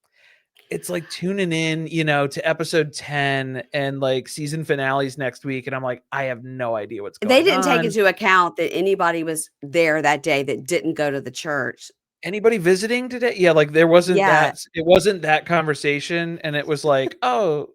it's like tuning in, to episode 10 and like season finales next week. And I'm like, I have no idea what's They going didn't take on. into account that anybody was there that day that didn't go to the church. Anybody visiting today? Yeah, like there wasn't Yeah. it wasn't that conversation. And it was like, oh,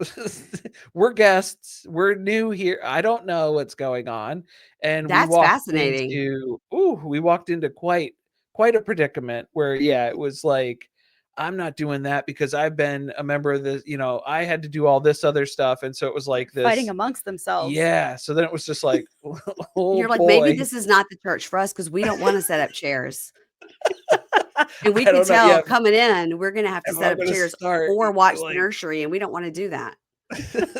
we're guests. We're new here. I don't know what's going on. And That's fascinating. we walked into quite a predicament where, yeah, it was like, I'm not doing that because I've been a member of this, I had to do all this other stuff. And so it was like Fighting this. amongst themselves. Yeah. So then it was just like, oh You're like, maybe boy. this is not the church for us because we don't want to set up chairs. And we I could don't know. Yeah. tell coming in, we're going to have to If set I'm up gonna chairs start or watch the like nursery, and we don't want to do that. We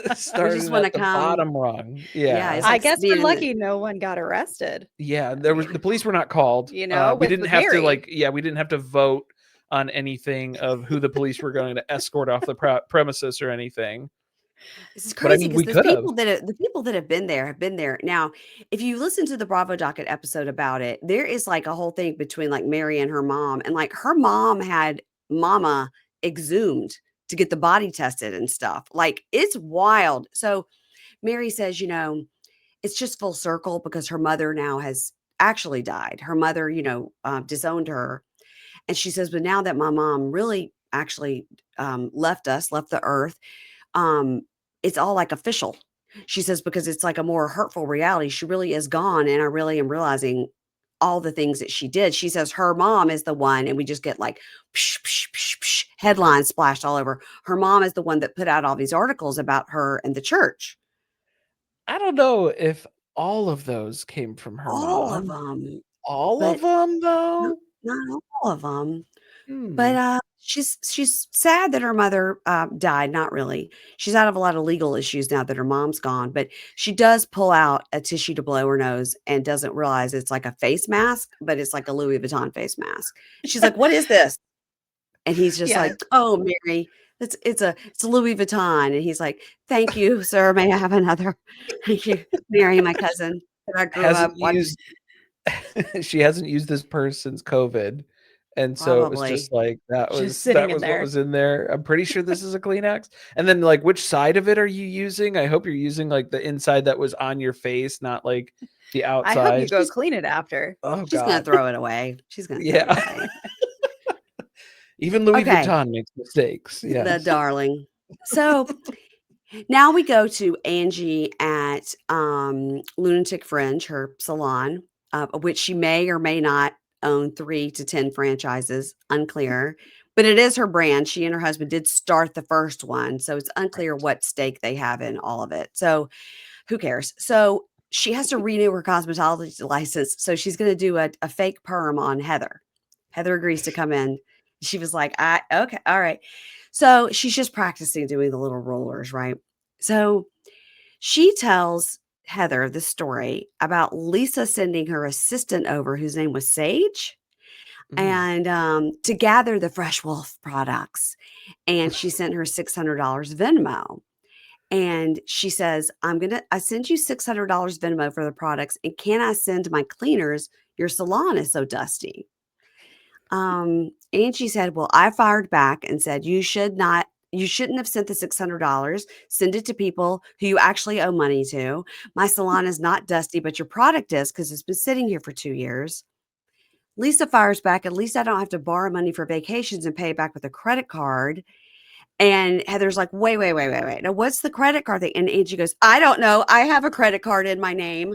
just starting want at to the come. bottom rung. Yeah, Yeah. it's I like guess being we're in the lucky no one got arrested, Yeah, the police were not called. We didn't with have to Mary. we didn't have to vote on anything of who the police were going to escort off the premises or anything. This is But I crazy mean, because we those could have. people the people that have been there have been there. Now, if you listen to the Bravo Docket episode about it, there is like a whole thing between like Mary and her mom, and like her mom had mama exhumed to get the body tested and stuff. Like it's wild. So Mary says, it's just full circle because her mother now has actually died. Her mother, disowned her. And she says, but now that my mom really actually left the earth, um, it's all like official. She says, "Because it's like a more hurtful reality. She really is gone, and I really am realizing all the things that she did." She says her mom is the one, and we just get like psh, psh, psh, psh, headlines splashed all over. Her mom is the one that put out all these articles about her and the church. I don't know if all of those came from her All of mom. them, All of but them, not, though? not all of them. But, Hmm. she's sad that her mother, died, not really. She's out of a lot of legal issues now that her mom's gone, but she does pull out a tissue to blow her nose and doesn't realize it's like a face mask, but it's like a Louis Vuitton face mask. She's like, "What is this?" And he's just Yeah. like, "Oh, Mary, it's a Louis Vuitton." And he's like, "Thank you, sir. May I have another?" Thank you, Mary, my cousin that I grew up Hasn't watching. used she hasn't used this purse since COVID, and so it was just Probably. like, Just that sitting in was what there. was in there. I'm pretty sure this is a Kleenex. And then, like, which side of it are you using? I hope you're using, like, the inside that was on your face, not, like, the I hope you outside. go She's clean it after. Oh she's gonna god. throw it away. She's gonna throw it Yeah. away. Even Louis Okay. Vuitton makes mistakes, The yes. darling. So, now we go to Angie at, Lunatic Fringe, her salon, of which she may or may not own 3 to 10 franchises, unclear, but it is her brand. She and her husband did start the first one, so it's unclear Right. what stake they have in all of it. So, who cares? So, she has to renew her cosmetology license, so she's gonna do a fake perm on Heather. Heather agrees to come in. She was like, "I okay, alright." So, she's just practicing doing the little rollers, right? So, she tells Heather the story about Lisa sending her assistant over, whose name was Sage, Mm. and, to gather the Fresh Wolf products, and she sent her $600 Venmo. And she says, I send you $600 Venmo for the products. And can I send my cleaners? Your salon is so dusty." And she said, "Well, I fired back and said, you shouldn't have sent the $600. Send it to people who you actually owe money to. My salon is not dusty, but your product is because it's been sitting here for 2 years." Lisa fires back, "At least I don't have to borrow money for vacations and pay it back with a credit card." And Heather's like, "Wait, wait, wait, wait, wait. Now, what's the credit card thing?" And Angie goes, "I don't know. I have a credit card in my name."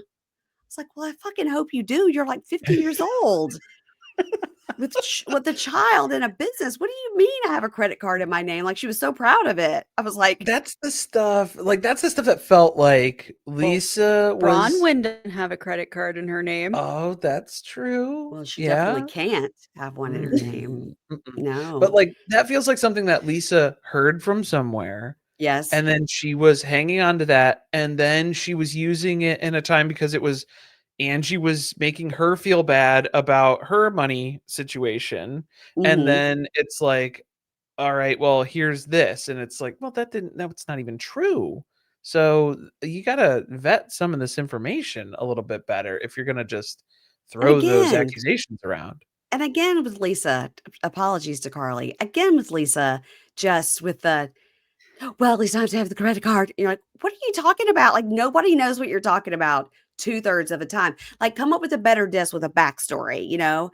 It's like, "Well, I fucking hope you do. You're like 50 years old with a child and a business. What do you mean I have a credit card in my name?" Like, she was so proud of it. I was like, That's the stuff that felt like Well, Lisa was. Bronwyn didn't have a credit card in her name. Oh, that's true. "Well, she definitely Yeah. can't have one in her name." Mm, mm-mm. But, No. like, that feels like something that Lisa heard from somewhere, Yes. and then she was hanging on to that, and then she was using it in a time because it was Angie was making her feel bad about her money situation, and Mhm. then it's like, "All right, well, here's this," and it's like, "Well, that's not even true." So, you gotta vet some of this information a little bit better if you're gonna just And throw those again accusations around. and again with Lisa, apologies to Carly. Again with Lisa, just with the, "Well, at least I have to have the credit card." You're like, "What are you talking about?" Like, nobody knows what you're talking about 2/3 of the time. Like, come up with a better diss with a backstory, you know?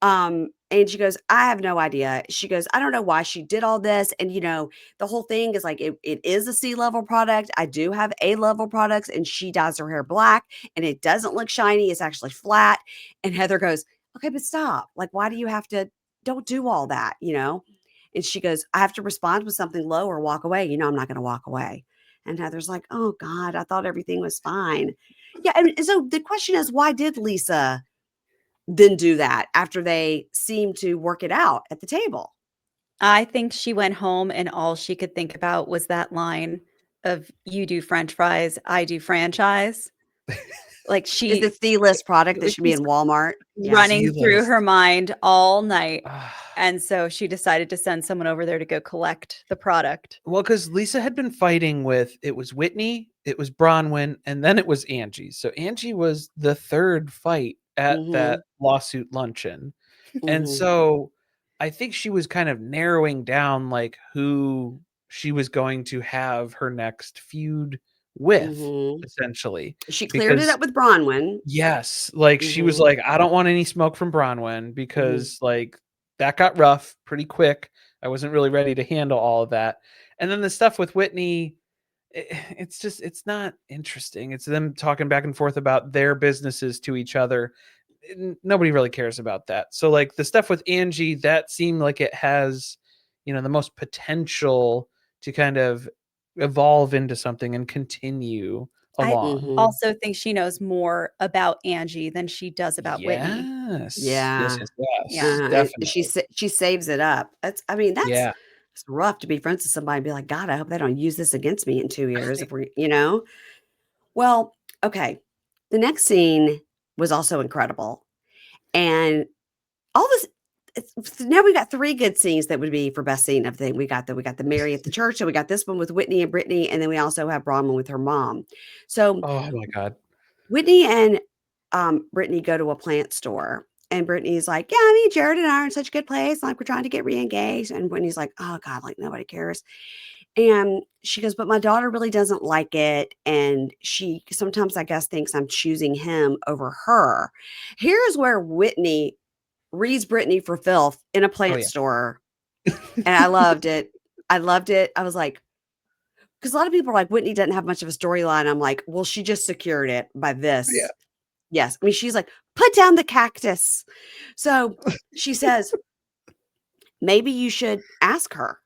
And she goes, "I have no idea." She goes, "I don't know why she did all this." And, the whole thing is like, it is a C-level product. I do have A-level products, and she dyes her hair black, and it doesn't look shiny. It's actually flat. And Heather goes, "Okay, but stop. Like, why do you have to, don't do all that, you know?" And she goes, "I have to respond with something low or walk away. You know, I'm not going to walk away." And Heather's like, "Oh God, I thought everything was fine." Yeah. And so the question is, why did Lisa then do that after they seemed to work it out at the table? I think she went home and all she could think about was that line of "You do french fries, I do franchise." Like, Is the C-list product it that was should be just in Walmart? Yeah. running through her C-list. mind all night, Ah. and so she decided to send someone over there to go collect the product. Well, because Lisa had been fighting with it was Whitney, it was Bronwyn, and then it was Angie. So Angie was the 3rd fight at that Mhm, lawsuit luncheon. And mhm, so I think she was kind of narrowing down, like, who she was going to have her next feud with, mhm. essentially, She cleared it because up with Bronwyn. yes, like, she was Mhm, like, "I don't want any smoke from Bronwyn," mhm. because, like, that got rough pretty quick. I wasn't really ready to handle all of that. And then the stuff with Whitney, it's not interesting. It's them talking back and forth about their businesses to each other. Nobody really cares about that. So like the stuff with Angie, that seemed like it has, the most potential to kind of evolve into something and continue I along. Mhm. also think she knows more about Angie than she does about Whitney. Yes. Yes, Yeah. yes, yes. And she Definitely. she saves it up. That's Yeah. it's rough to be friends with somebody and be like, "God, I hope they don't use this against me in 2 years if we," you know? Well, okay. The next scene was also incredible, and all this now we got 3 good scenes that would be for best scene of the thing. We got the Mary at the church, and we got this one with Whitney and Brittany, and then we also have Bronwyn with her mom. So Oh my God. Whitney and, Brittany go to a plant store, and Brittany's like, "Yeah, me, Jared and I are in such a good place, like, we're trying to get reengaged," and Whitney's like, "Oh god, like, nobody cares," and she goes, "But my daughter really doesn't like it, and she sometimes, I guess, thinks I'm choosing him over her." Here's where Whitney reads Brittany for filth in a Oh plant yeah. store, and I loved it. I loved it. I was like, because a lot of people are like, "Whitney doesn't have much of a storyline." I'm like, "Well, she just secured it by Yeah. this." Yes. I mean, she's like, "Put down the cactus." So she says, "Maybe you should ask her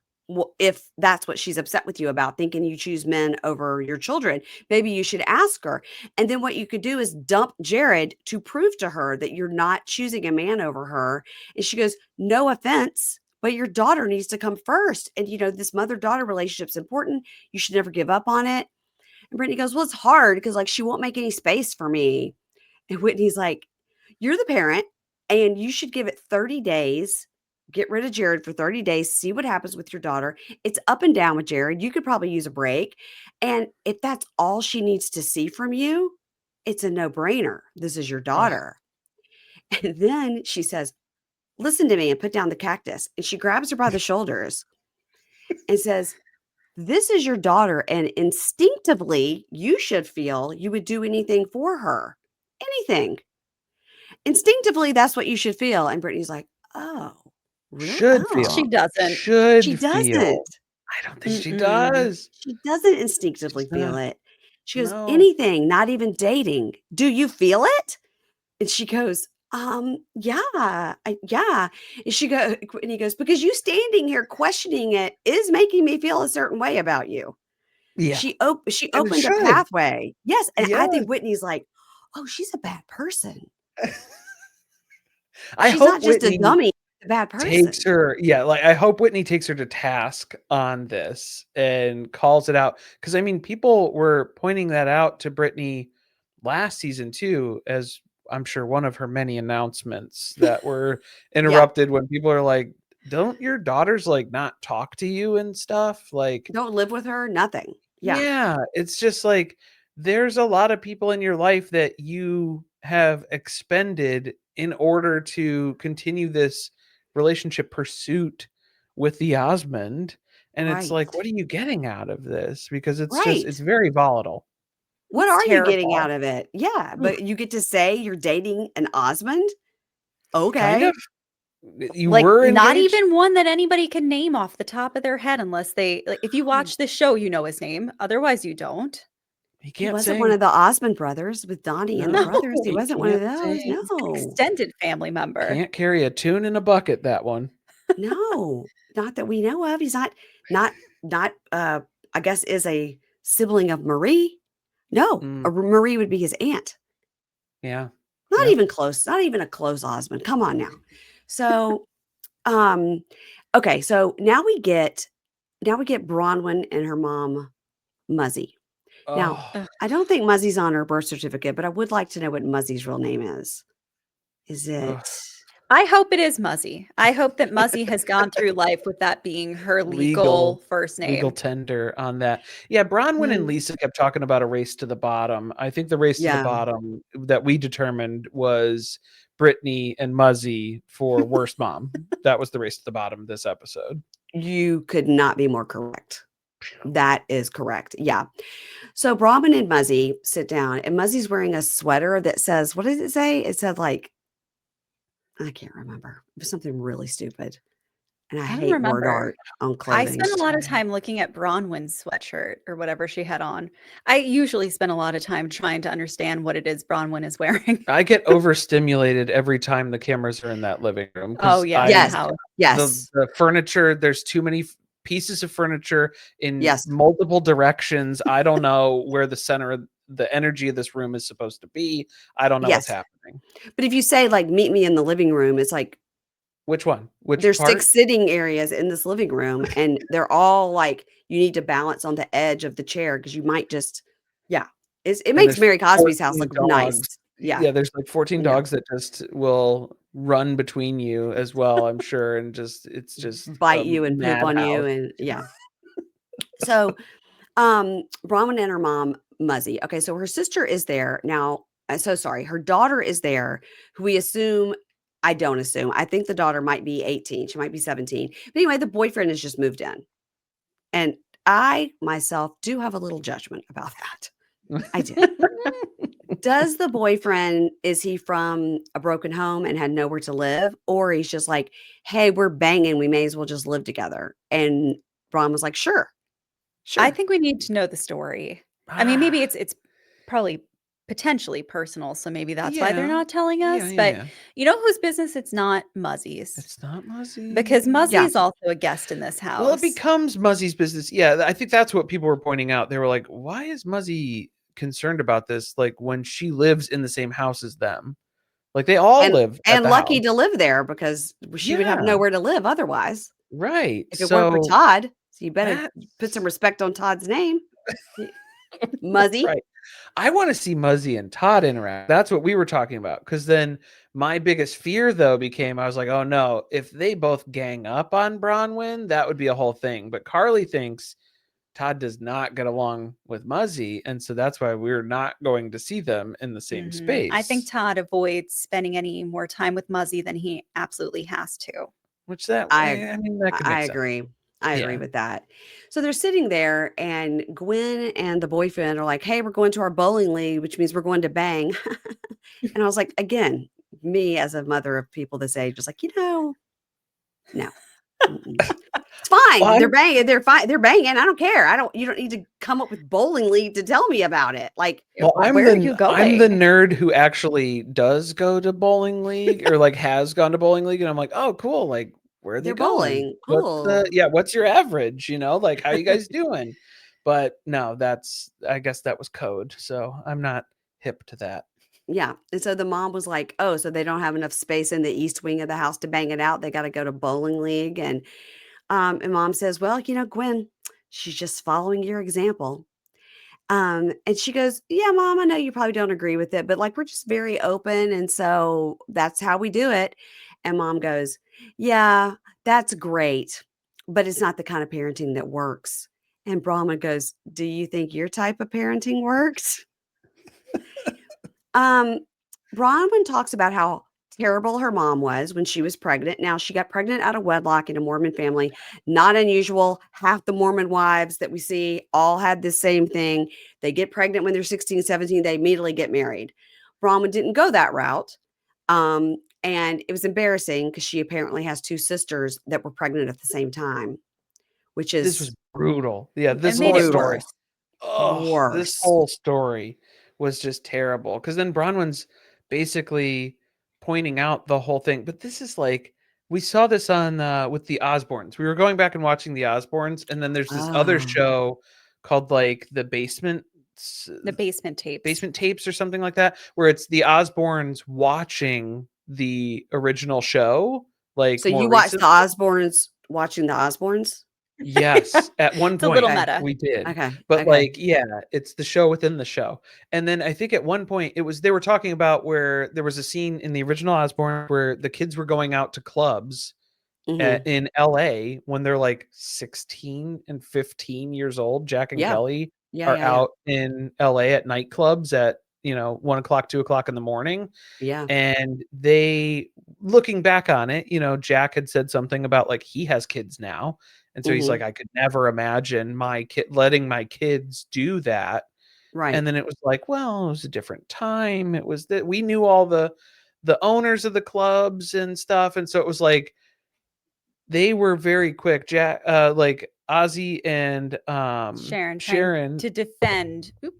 if that's what she's upset with you about, thinking you choose men over your children. Maybe you should ask her. And then what you could do is dump Jared to prove to her that you're not choosing a man over her." And she goes, "No offense, but your daughter needs to come first. And, this mother daughter relationship's important. You should never give up on it." And Brittany goes, "Well, it's hard because, like, she won't make any space for me." And Whitney's like, "You're the parent, and you should give it 30 days. Get rid of Jared for 30 days, see what happens with your daughter. It's up and down with Jared. You could probably use a break. And if that's all she needs to see from you, it's a no-brainer. This is your Oh, daughter." And then she says, "Listen to me," and put down the cactus. And she grabs her by the shoulders and says, "This is your daughter, and instinctively, you should feel you would do anything for her. Anything. Instinctively, that's what you should feel." And Brittany's like, "Oh, really? should She Oh." feel. doesn't. She Should doesn't. feel. I don't think she Mm-mm. does. She doesn't She's instinctively feel not. it. She goes, No. "Anything, not even dating. Do you feel it?" And she goes, Yeah, yeah." And and he goes, "Because you standing here questioning it is making me feel a certain way about you." Yeah. She And it opened a should. pathway. Yes, and I Yes. think Whitney's like, "Oh, she's a bad person. I She's hope not just a Whitney dummy, she's a bad takes person." her, yeah, like, I hope Whitney takes her to task on this and calls it out. Because I mean, people were pointing that out to Brittany last season too, as I'm sure one of her many announcements that were Yeah. interrupted when people are like, "Don't your daughters, like, not talk to you and stuff?" Like, Don't live with her, nothing. Yeah, yeah, it's just like there's a lot of people in your life that you have expended in order to continue this relationship pursuit with the Osmond. And it's like, right. what are you getting out of this? Because it's Right. very volatile. What It's are you getting terrible. out of it? Yeah, Ugh, but you get to say you're dating an Osmond? kind of. Okay. You Like, were not engaged? even one that anybody can name off the top of their head unless they like, if you Oh, watch this show, you know his name, otherwise you don't. He he can't wasn't one sing. of the Osmond brothers with Donnie and the No, brothers. He No, he wasn't one of can't those. sing. he's an No. extended family member. Can't carry a tune in a bucket, that one. No. Not that we know of. He's not, I guess, is a sibling of Marie. No, Mm, Marie would be his aunt. yeah. Not Yep. even close. Not even a close Osmond. Come on now. So, um, okay. So now we get Bronwyn and her mom, Muzzy. Now, Oh, Ugh. I don't think Muzzy's on her birth certificate, but I would like to know what Muzzy's real name is. Is ugh. it I hope it is Muzzy. I hope that Muzzy has gone through life with that being her legal legal first legal name. tender on that. Yeah, Bronwyn and Mm, Lisa kept talking about a race to the bottom. I think the race to the yeah. bottom that we determined was Brittany and Muzzy for worst mom. That was the race to the bottom this episode. You could not be more correct. That is correct. Yeah. So Brahman and Muzzy sit down, and Muzzy's wearing a sweater that says, what did it say? It said, like, I can't remember. It was something really stupid. and I I don't hate word remember. art on I clothing. spent a lot of Same. time looking at Bronwyn's sweatshirt or whatever she had on. I usually spend a lot of time trying to understand what it is Bronwyn is wearing. I get overstimulated every time the cameras are in that living room Oh, because yeah, in the Yes, house. yes, the furniture, there's too many pieces of furniture in yes. multiple directions. I don't know where the center of the energy of this room is supposed to be. I don't know what's Yes. happening. But if you say, like, "Meet me in the living room," it's like Which one? Which there's 6 part? sitting areas in this living room, and they're all, like, you need to balance on the edge of the chair because you might just yeah. It And makes there's Mary Cosby's house 14 look dogs. nice. Yeah, Yeah, there's like 14 yeah. dogs that just will run between you as well, I'm sure, and just it's just a Bite you and poop on you, madhouse. and yeah. So, Bronwyn and her mom, Muzzy. Okay, so her sister is there. Now, I'm so sorry. Her daughter is there, who we assume I don't assume. I think the daughter might be 18. She might be 17. But anyway, the boyfriend has just moved in. And I myself do have a little judgment about that. I do. Does the boyfriend, is he from a broken home and had nowhere to live? Or he's just like, hey, we're banging. We may as well just live together. And Bron was like, sure, I sure. think we need to know the story. I mean, maybe it's probably potentially personal, so maybe that's why they're Yeah. not telling Yeah, us, yeah, but yeah. you know whose business it's not? Muzzy's. It's not Muzzy. Because Muzzy Yeah. is also a guest in this Well, it house. becomes Muzzy's business. Yeah, I think that's what people were pointing out. They were like, "Why is Muzzy concerned about this? Like when she lives in the same house as them, like they all And live at and the lucky house." to live there because she would have Yeah, nowhere to live otherwise right. if it weren't for So Todd. So you better that put some respect on Todd's name. Y Muzzy. right. I want to see Muzzy and Todd interact. That's what we were talking about. Because then my biggest fear, though, became I was like, oh no, if they both gang up on Bronwyn, that would be a whole thing. But Carly thinks Todd does not get along with Muzzy. And so that's why we're not going to see them in the same I think space. Todd avoids spending any more time with Muzzy than he absolutely has to. Which that, I I mean, that could I make sense. agree. I agree Yeah. with that. So they're sitting there, and Gwen and the boyfriend are like, "Hey, we're going to our bowling league, which means we're going to bang." And I was like, again, me as a mother of people this age was like, no. Mm-mm. It's Well, fine. They're I'm, banging. They're fine. They're banging. I don't care. I don't. You don't need to come up with bowling league to tell me about it. Like, well, Where are you I'm the going? nerd who actually does go to bowling league or like has gone to bowling league, and I'm like, oh, cool. Like, where are they they're going? bowling. What's the Cool. yeah? What's your average? Like, how you guys doing? But no, I guess that was code. So I'm not hip to that. Yeah. And so the mom was like, "Oh, so they don't have enough space in the east wing of the house to bang it out. They got to go to bowling league." And mom says, "Well, Gwen, she's just following your example." And she goes, "Yeah, mom, I know you probably don't agree with it, but like we're just very open, and so that's how we do it." And mom goes, "Yeah, that's great, but it's not the kind of parenting that works." And Brahma goes, "Do you think your type of parenting works?" Um, Bronwyn talks about how terrible her mom was when she was pregnant. Now, she got pregnant out of wedlock in a Mormon family. Not unusual. Half the Mormon wives that we see all had the same thing. They get pregnant when they're 16, 17, they immediately get married. Bronwyn didn't go that route. And it was embarrassing because she apparently has two sisters that were pregnant at the same time, which This was is brutal. Yeah, It this made whole it story. brutal. worse. Oh, this Worse. whole story was just terrible. Because then Bronwyn's basically pointing out the whole thing. But this is like we saw this on with the Osbournes. We were going back and watching the Osbournes, and then there's this other Oh, show called like the The basement tapes. basement tapes or something like that, where it's the Osbournes watching the original show, like so more you watched recent. the Osbournes watching the Osbournes? Yes, at one It's a little point Okay. meta. we did. Okay. But, Okay. like, yeah, it's the show within the show. And then I think at one point it was they were talking about where there was a scene in the original Osborne where the kids were going out to clubs Mhm. in LA when they're like 16 and 15 years old. Jack and Yeah. Kelly Yeah, are yeah, yeah. out in LA at nightclubs at 1 o'clock, 2 o'clock in the morning. Yeah. And they, looking back on it, Jack had said something about like he has kids now. And so he's like, Mhm. I could never imagine my kid letting my kids do that. Right. And then it was like, well, it was a different time. It was that we knew all the owners of the clubs and stuff. And so it was like they were very quick. Jack, like Ozzy and Sharon Sharon.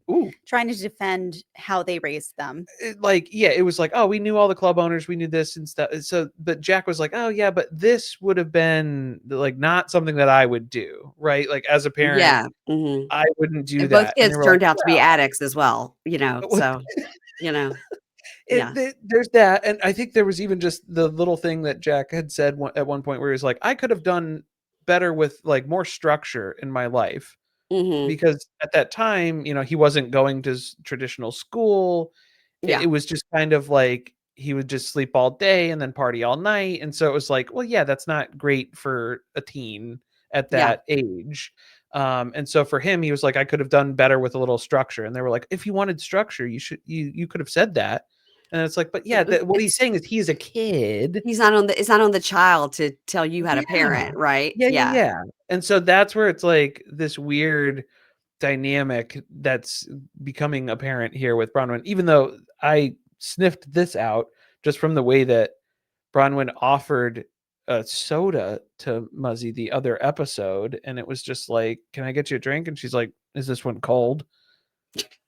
Ooh, trying to defend how they raised them. it was like, oh, we knew all the club owners, we knew this and stuff. So, but Jack was like, oh yeah, but this would have been like not something that I would do, right? Like as a parent, Yeah. Mhm. I wouldn't do And both that. And they kids were like, turned out to be addicts as well, well, so, you know, yeah. there's that. And I think there was even just the little thing that Jack had said at one point where he was like, I could have done better with like more structure in my life, Mhm. because at that time, he wasn't going to traditional school. It Yeah. was just kind of like he would just sleep all day and then party all night. And so it was like, well, yeah, that's not great for a teen at Yeah. that age. And so for him, he was like, I could have done better with a little structure. And they were like, if you wanted structure, you could have said that. And it's like, but yeah, what he's It's saying is he's a kid. it's not on the child to tell you how to Yeah. parent, right? Yeah, yeah, Yeah. yeah. And so that's where it's like this weird dynamic that's becoming apparent here with Bronwyn, even though I sniffed this out just from the way that Bronwyn offered a soda to Muzzy the other episode. And it was just like, can I get you a drink? And she's like, is this one cold?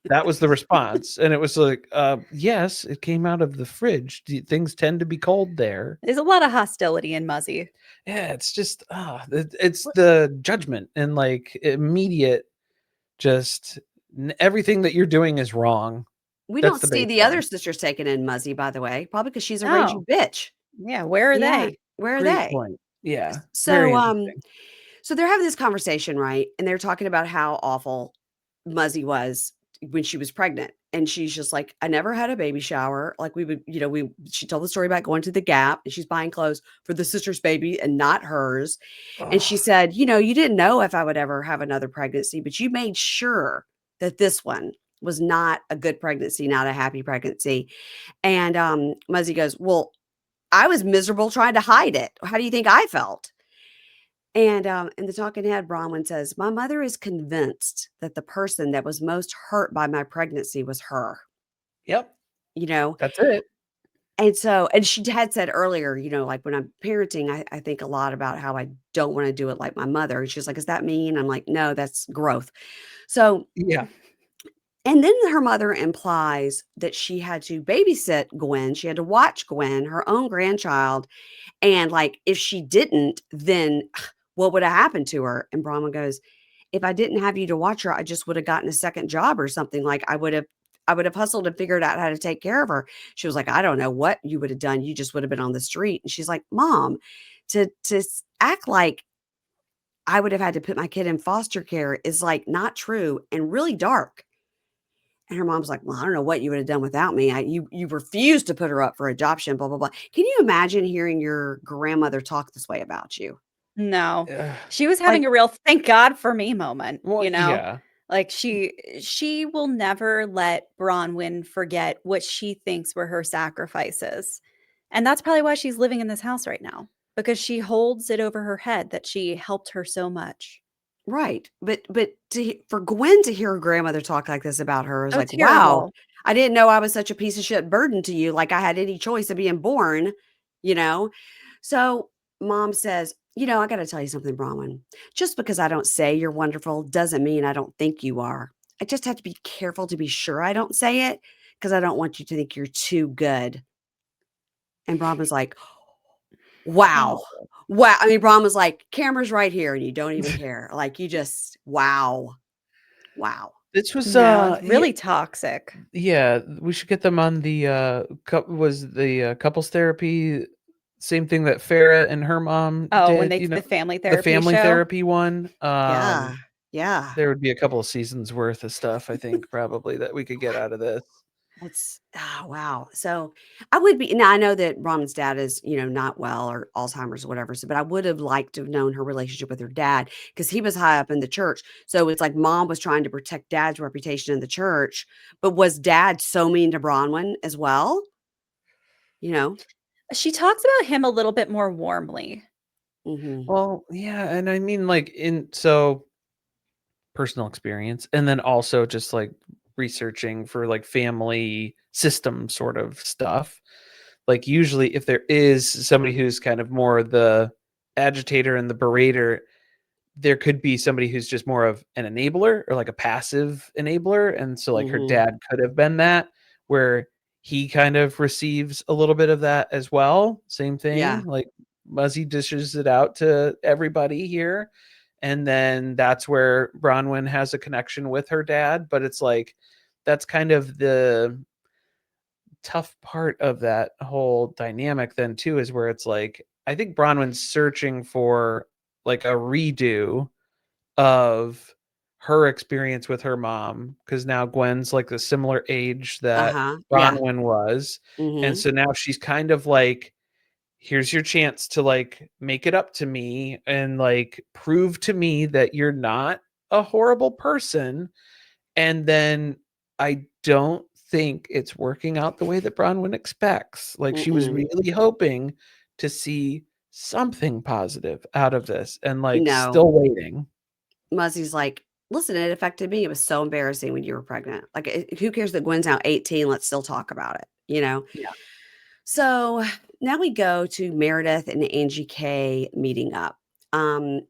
That was the response. And it was like, yes, it came out of the fridge. Things tend to be cold there. There's a lot of hostility in Muzzy. Yeah, it's just, it's the judgment and like immediate, just everything that you're doing is wrong. We That's don't the see the other baseline. sisters taking in Muzzy, by the way, probably because she's a Oh, raging bitch. yeah. Where are Yeah. they? Where are Great they? point. Yeah, very So, interesting. so they're having this conversation, right? And they're talking about how awful Muzzy was when she was pregnant. And she's just like, I never had a baby shower. Like we would, she told the story about going to the Gap and she's buying clothes for the sister's baby and not hers. And she Ugh. said, you didn't know if I would ever have another pregnancy, but you made sure that this one was not a good pregnancy, not a happy pregnancy. And Muzzy goes, well, I was miserable trying to hide it. How do you think I felt? And in the talking head, Bronwyn says, my mother is convinced that the person that was most hurt by my pregnancy was her, Yep, you know? that's it. And she had said earlier, like when I'm parenting, I think a lot about how I don't want to do it like my mother. And she's like, is that mean? I'm like, no, that's growth. So, Yeah. and then her mother implies that she had to babysit Gwen. She had to watch Gwen, her own grandchild. And like, if she didn't, then what would have happened to her? And Brahma goes, if I didn't have you to watch her, I just would have gotten a second job or something. Like I would have hustled and figured out how to take care of her. She was like, I don't know what you would have done. You just would have been on the street. And she's like, Mom, to act like I would have had to put my kid in foster care is like not true and really dark. And her mom's like, well, I don't know what you would have done without me. You refused to put her up for adoption, blah, blah, blah. Can you imagine hearing your grandmother talk this way about you? No. Ugh. She was Like, having a real thank God for me moment, Well, yeah. Like she will never let Bronwyn forget what she thinks were her sacrifices. And that's probably why she's living in this house right now, because she holds it over her head that she helped her so much. right. But for Gwen to hear her grandmother talk like this about her is Oh, like, wow, terrible. I didn't know I was such a piece of shit burden to you. Like I had any choice of being born, you know? So mom says, I got to tell you something, Bronwyn. Just because I don't say you're wonderful doesn't mean I don't think you are. I just have to be careful to be sure I don't say it because I don't want you to think you're too good. And Bronwyn's like, wow. Oh, Wow. I mean, Bronwyn's like, camera's right here and you don't even care. Like you just, wow. Wow. This was no, it's really toxic. yeah, we should get them on the was the couples therapy, same thing that Farah and her mom Oh, when did, they did the family the therapy family show. therapy one. Yeah. Yeah. There would be a couple of seasons worth of stuff, I think, probably that we could get out of this. That's wow. So I would be now I know that Ramon's dad is, not well or Alzheimer's or whatever. So, but I would have liked to have known her relationship with her dad because he was high up in the church. So it's like mom was trying to protect dad's reputation in the church, but was dad so mean to Bronwyn as well? You know? She talks about him a little bit more warmly. Hmm. Well, yeah, and I mean like personal experience and then also just like researching for like family system sort of stuff. Like usually if there is somebody who's kind of more the agitator and the berater, there could be somebody who's just more of an enabler or like a passive enabler. And so like her Mhm. dad could have been that, where he kind of receives a little bit of that as well. Same Yeah. thing. Like Muzzy dishes it out to everybody here. And then that's where Bronwyn has a connection with her dad. But it's like that's kind of the tough part of that whole dynamic then too, is where it's like I think Bronwyn's searching for like a redo of her experience with her mom, because now Gwen's like the similar age that Uh-huh. Yeah. Bronwyn was. And Mhm. so now she's kind of like, here's your chance to like make it up to me and like prove to me that you're not a horrible person. And then I don't think it's working out the way that Bronwyn expects. Like she was Mm-mm. really hoping to see something positive out of this and like No. still waiting. Muzzy's like, "Listen, it affected me. It was so embarrassing when you were pregnant. Like, who cares that Gwen's now 18? Let's still talk about it, you know?" Yeah. So now we go to Meredith and Angie K meeting up. Um,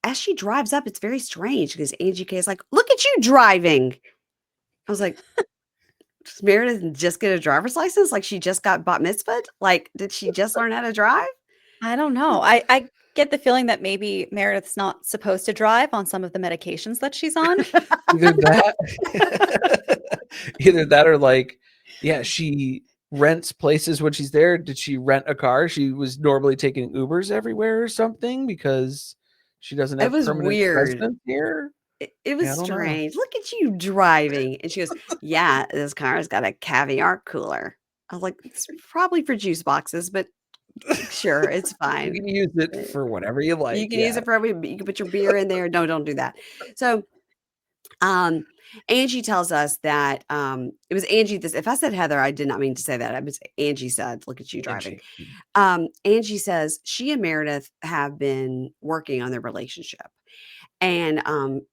as she drives up, it's very strange because Angie K is like, "Look at you driving." I was like, "Does Meredith just get a driver's license? Like she just got bat mitzvahed? Like, did she just learn how to drive?" I don't know. I get the feeling that maybe Meredith's not supposed to drive on some of the medications that she's on. Either that, either that, or like, yeah, she rents places when she's there. Did she rent a car? She was normally taking Ubers everywhere or something because she doesn't It have was permanent weird. residence here. It Yeah, was I don't know. strange. "Look at you driving." And she goes, "Yeah, this car's got a caviar cooler." I was like, "It's probably for juice boxes, but sure, it's You fine. can use it Eh, for whatever you you like. can use Yeah. it for every you can put your beer in there." No, don't do that. So, um, Angie tells us that, it was Angie this if I said Heather, I did not mean to say that. I was Angie said, "Look at you driving." Angie. Angie says she and Meredith have been working on their relationship. And,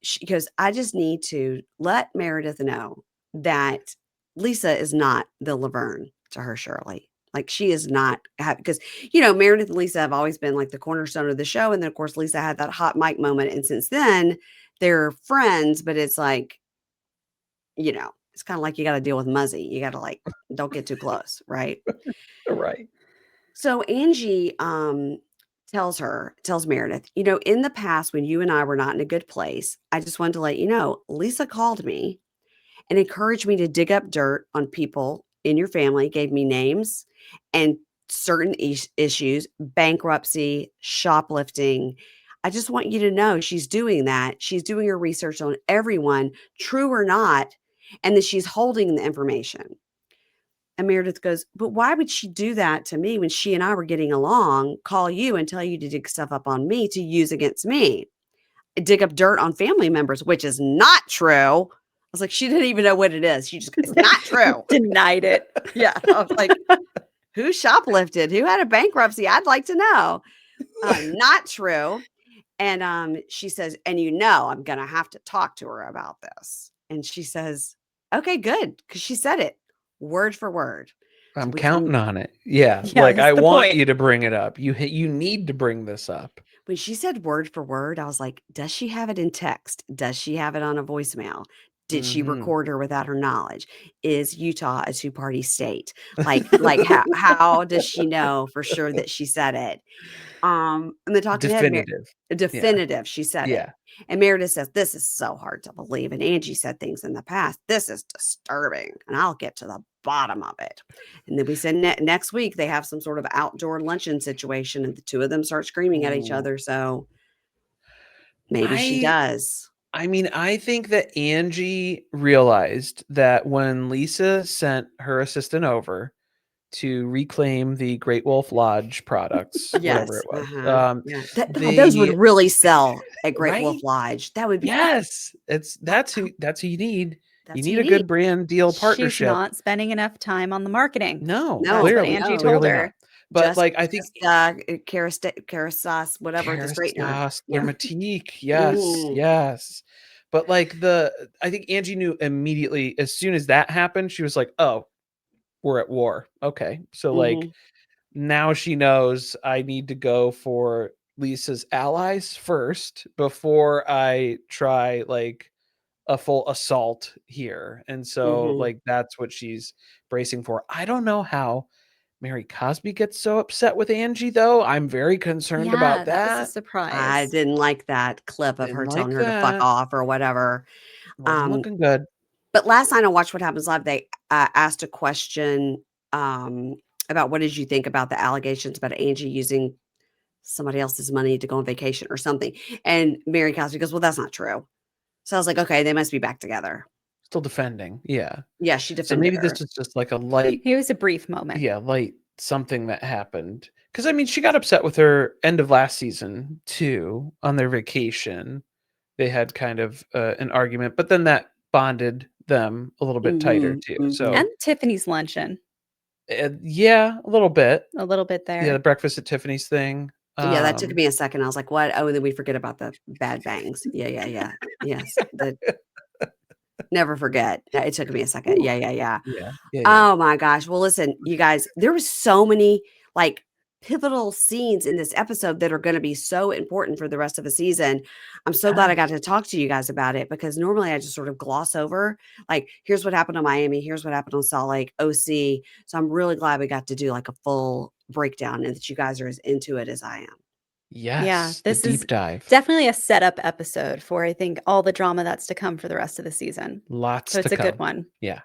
she goes, "I just need to let Meredith know that Lisa is not the Laverne to her Shirley. Like, she is not because, Meredith and Lisa have always been, like, the cornerstone of the show, and then, of course, Lisa had that hot mic moment, and since then, they're friends, but it's like, it's kinda like you gotta deal with Muzzy. You gotta, like, don't get too close, right? Right. So Angie, tells Meredith, in the past when you and I were not in a good place, I just wanted to let you know, Lisa called me and encouraged me to dig up dirt on people in your family, gave me names and certain issues, bankruptcy, shoplifting. I just want you to know she's doing that. She's doing her research on everyone, true or not, and that she's holding the information. And Meredith goes, "But why would she do that to me when she and I were getting along, call you and tell you to dig stuff up on me to use against me? Dig up dirt on family members, which is not true." I was like, she didn't even know what it is. She just, it's not true. Denied it. Yeah. I was like, who shoplifted? Who had a bankruptcy? I'd like to know. Not true. And she says, "And I'm going to have to talk to her about this." And she says, "Okay, good." Because she said it word for word. So I'm we come counting on it. Yeah. Yeah, Like that's I the want point. you to bring it up. You need to bring this up. When she said word for word, I was like, does she have it in text? Does she have it on a voicemail? Did she Mhm. record her without her knowledge? Is Utah a two-party state? Like how does she know for sure that she said it? And the talking head Definitive. Yeah. definitive, she said it. Yeah. And Meredith says, "This is so hard to believe." And Angie said things in the past. "This is disturbing, and I'll get to the bottom of it." And then we said next week they have some sort of outdoor luncheon situation, and the two of them start screaming at each Ooh. other. So maybe she I does. I mean, I think that Angie realized that when Lisa sent her assistant over to reclaim the Great Wolf Lodge products, whatever Yes. it was, Uh-huh. Yeah. Those would the really sell at Great Wolf right? Lodge. That would be Yes, it's I, that's who you need. You that's who need you a need. good brand deal She's partnership. not spending enough time on the marketing. No, That's No, what clearly, Angie told no. clearly not. her. But like, I think Just Kerastase, whatever, the straightener. Kerastase, Yeah. Dermatique, yes, Mhm. yes. But like I think Angie knew immediately as soon as that happened, she was like, "Oh, we're at war." Okay, so like Mhm. now she knows I need to go for Lisa's allies first before I try like a full assault here. And so Mhm. like that's what she's bracing for. I don't know how Mary Cosby gets so upset with Angie though. I'm very concerned Yeah, about that was a that. I surprise. didn't like that clip of Didn't her telling like her to fuck that. off or whatever. Wasn't Um, looking good. but last night on Watch What Happens Live, they asked a question about what did you think about the allegations about Angie using somebody else's money to go on vacation or something. And Mary Cosby goes, well, that's not true. So I was like, okay, they must be back together. Still defending. Yeah. Yeah, she So defended maybe this her. is just like a light, It was a brief moment. light something that happened. Because I mean, she got upset with her end of last season too on their vacation. They had kind of an argument, but then that bonded them a little bit tighter Mhm, too. mhm. And So Tiffany's luncheon, yeah, a little bit. a little bit Yeah, the there. breakfast at Tiffany's thing. Yeah, that took me a second. I was like, "What?" Oh, and then we forget about the bad bangs. Yeah, yeah, yeah. Yes, the never forget. It took me a second. Ooh, Yeah, yeah, yeah. yeah, yeah. Oh my gosh. Well, listen, you guys, there was so many like pivotal scenes in this episode that are going to be so important for the rest of the season. I'm so glad I got Yes. to talk to you guys about it because normally I just sort of gloss over like here's what happened on Miami, here's what happened on Salt Lake, OC. So I'm really glad we got to do like a full breakdown and that you guys are as into it as I am. Yeah, Yes, the this is deep dive. definitely a setup episode for, I think, all the drama that's to come for the rest of the season. Lots So to it's a good come. one. Yeah.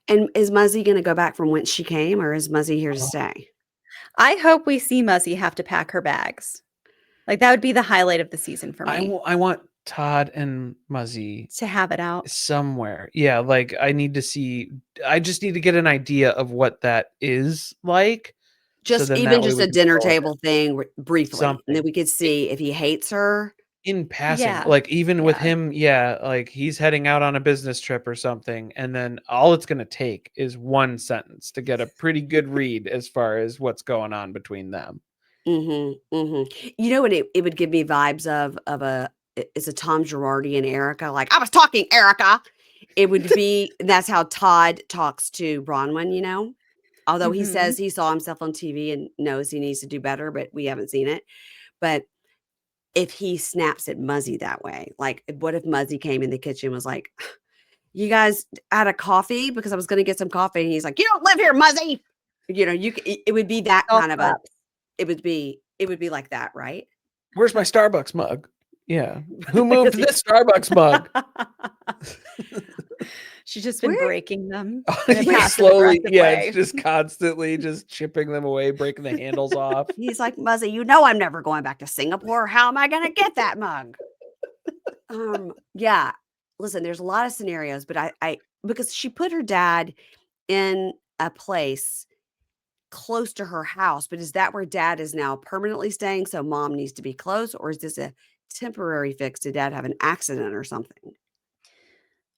And is Muzzy going to go back from whence she came or is Muzzy here to Oh, stay? I hope we see Muzzy have to pack her bags. Like, that would be the highlight of the season for me, I want Todd and Muzzy to have it out. somewhere. Yeah, like I just need to get an idea of what that is like. So Just then even that way just we a can dinner fill it in. table thing briefly, and then Something. we could see if he hates her. In passing, Yeah. like even with Yeah. him, yeah, like he's heading out on a business trip or something, and then all it's gonna take is one sentence to get a pretty good read as far as what's going on between them. Mhm, mhm. You know what it would give me vibes of it's a Tom Girardi and Erica, like, "I was talking, Erica." It would be that's how Todd talks to Bronwyn, you know? Although he Mhm. says he saw himself on TV and knows he needs to do better, but we haven't seen it. But if he snaps at Muzzy that way, like, what if Muzzy came in the kitchen and was like, "You guys had a coffee?" Because I was gonna get some coffee, and he's like, "You don't live here, Muzzy." You know, it would be that Golf kind of a claps. it would be like that, right? Where's my Starbucks mug? Yeah. Who moved Because he this Starbucks mug? She's just been where breaking them in a He's passive slowly, aggressive yeah, it's way. just constantly just chipping them away, breaking the handles off. he's like, "Muzzy, you know I'm never going back to Singapore. How am I gonna get that mug?" Yeah. Listen, there's a lot of scenarios, but I because she put her dad in a place close to her house, but is that where dad is now permanently staying, so mom needs to be close, or is this a temporary fix? Did dad have an accident or something?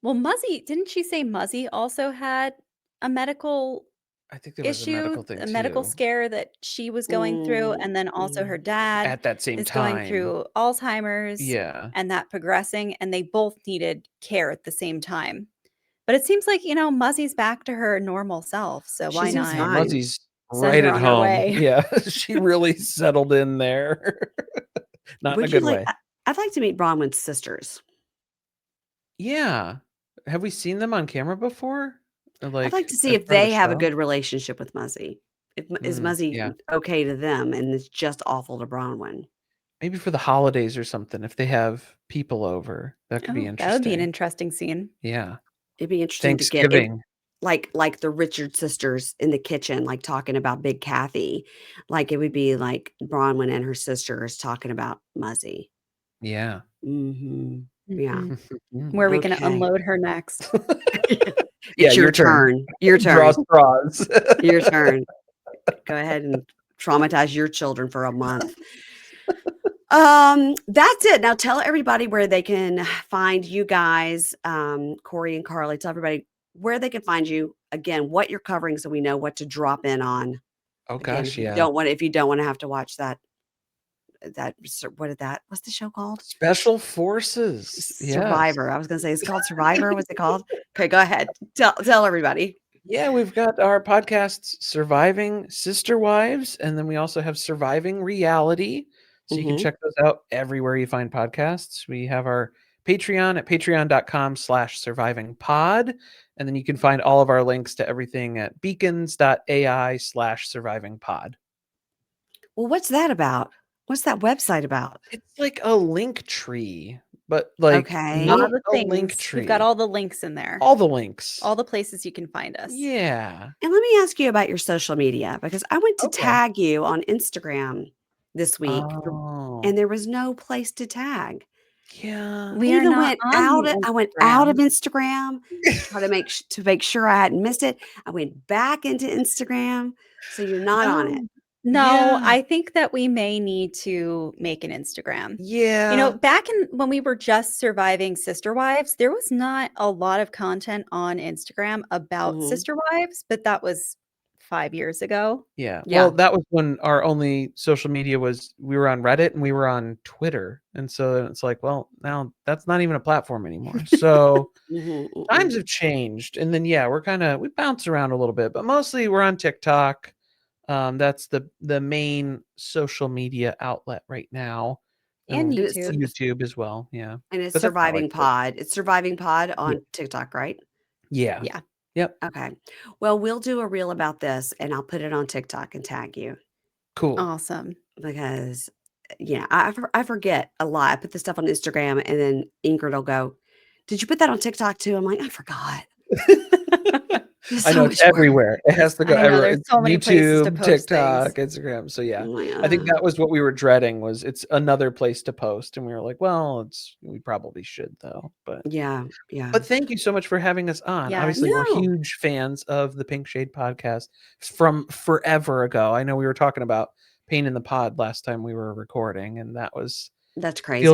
Well, Muzzy, didn't she say Muzzy also had a medical I think there was a issue, medical thing a medical too scare that she was going through, Mm, and then also her mm. dad at that same is going time. through Alzheimer's Yeah. and that progressing, and they both needed care at the same time. But it seems like, Muzzy's back to her normal self, so She why seems not Yeah, fine. Muzzy's send right her at on her home. way? Yeah, she really settled in there. Not in a Would you good like way. I'd like to meet Bronwyn's sisters. Yeah. Have we seen them on camera before? Or, I'd like, like to see as if part of the they have a show? good relationship with Muzzy. If is Muzzy Yeah. okay to them and it's just awful to Bronwyn? Maybe for the holidays or something, if they have people over, that could be Oh, that would be an interesting. interesting scene. Yeah. It'd be interesting to get it Thanksgiving. like the Richard sisters in the kitchen, like, talking about Big Kathy. Like, it would be, like, Bronwyn and her sisters talking about Muzzy. Yeah. Mhm. Yeah. Mhm. Mm. Where are we gonna Okay. unload her next? Yeah, It's your your turn. turn. Your Draw turn. straws. Your turn. Go ahead and traumatize your children for a month. That's it. Now tell everybody where they can find you guys, Corey and Carly. Tell everybody where they can find you. Again, what you're covering so we know what to drop in on. Oh Again, gosh, yeah. if you don't wanna have to watch what's the show called? Special Forces. Yes. Survivor. I was gonna say, it's called Survivor. What's it called? Okay, go ahead. Tell everybody. Yeah, we've got our podcasts Surviving Sister Wives, and then we also have Surviving Reality. So you can check those out everywhere you find podcasts. We have our Patreon at patreon.com/survivingpod. And then you can find all of our links to everything at beacons.ai/survivingpod. Well, what's that about? What's that website about? It's like a link tree, but like Okay. All not the a link things. tree. We've got all the links in there. All the links. All the places you can find us. Yeah. And let me ask you about your social media because I went to Okay. tag you on Instagram this week Oh. and there was no place to tag. Yeah. I We are even not went on out. the I went out of Instagram. Instagram to try to make sure I hadn't missed it. I went back into Instagram, so you're not on it. Oh, No, yeah. I think that we may need to make an Instagram. Yeah. Back when we were just surviving Sister Wives, there was not a lot of content on Instagram about Mhm. Sister Wives, but that was 5 years ago. Yeah. Yeah. Well, that was when our only social media was we were on Reddit and we were on Twitter. And so it's like, well, now that's not even a platform anymore. So Mhm, times mm-mm. have changed. And then yeah, we bounce around a little bit, but mostly we're on TikTok. That's the main social media outlet right now. And And it's YouTube. YouTube as well. Yeah. and it's But that's not like Surviving Pod. It's Surviving Pod Yeah. on TikTok, right? Yeah. Yeah. Yep. Okay. Well, we'll do a reel about this and I'll put it on TikTok and tag you Cool. Awesome. because I forget a lot. I put the stuff on Instagram and then Ingrid will go, "Did you put that on TikTok too?" I'm like, "I forgot." There's I so know it's much work. everywhere. It has to go I know everywhere. there's It's so many places to YouTube, post things. TikTok, Instagram. So yeah, I'm like, I think "Ugh." that was what we were dreading was it's another place to post. And we were like, well, we probably should though. Yeah, yeah. But thank you so much for having us on. Yes. Obviously, we're No, huge fans of the Pink Shade podcast from forever ago. I know we were talking about Payne in the Pod last time we were recording, and that was that's crazy.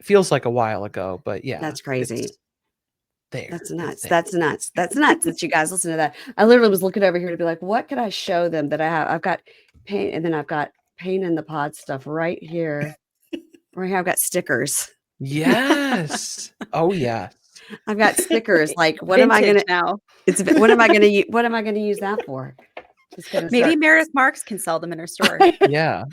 feels like a while ago. But yeah, That's crazy. it's there. That's It's nuts. there. That's nuts. That's nuts that you guys listen to that. I literally was looking over here to be like, what could I show them that I have? I've got paint, and then I've got Paint in the Pod stuff right here. Right here, I've got stickers. Yes. Oh yeah. I've got stickers. Like, what am I Vintage gonna? now. What am I gonna? What am I gonna use that for? Just gonna Maybe start. Meredith Marks can sell them in her store. Yeah.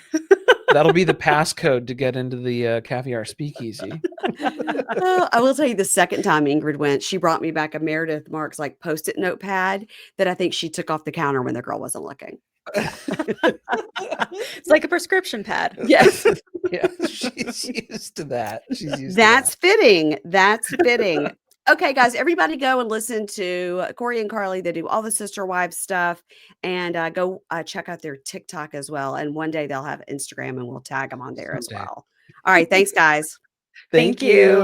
That'll be the passcode to get into the caviar speakeasy. Oh, I will tell you the second time Ingrid went, she brought me back a Meredith Marks like post-it notepad that I think she took off the counter when the girl wasn't looking. It's like a prescription pad. Yes. Yeah, she's used to that. She's used That's to fitting. That's fitting. Okay, guys, everybody go and listen to Corey and Carly. They do all the Sister Wives stuff and go check out their TikTok as well. And one day they'll have Instagram and we'll tag them on there as Someday. well. All right. Thanks, guys. that. Thank you. Bye.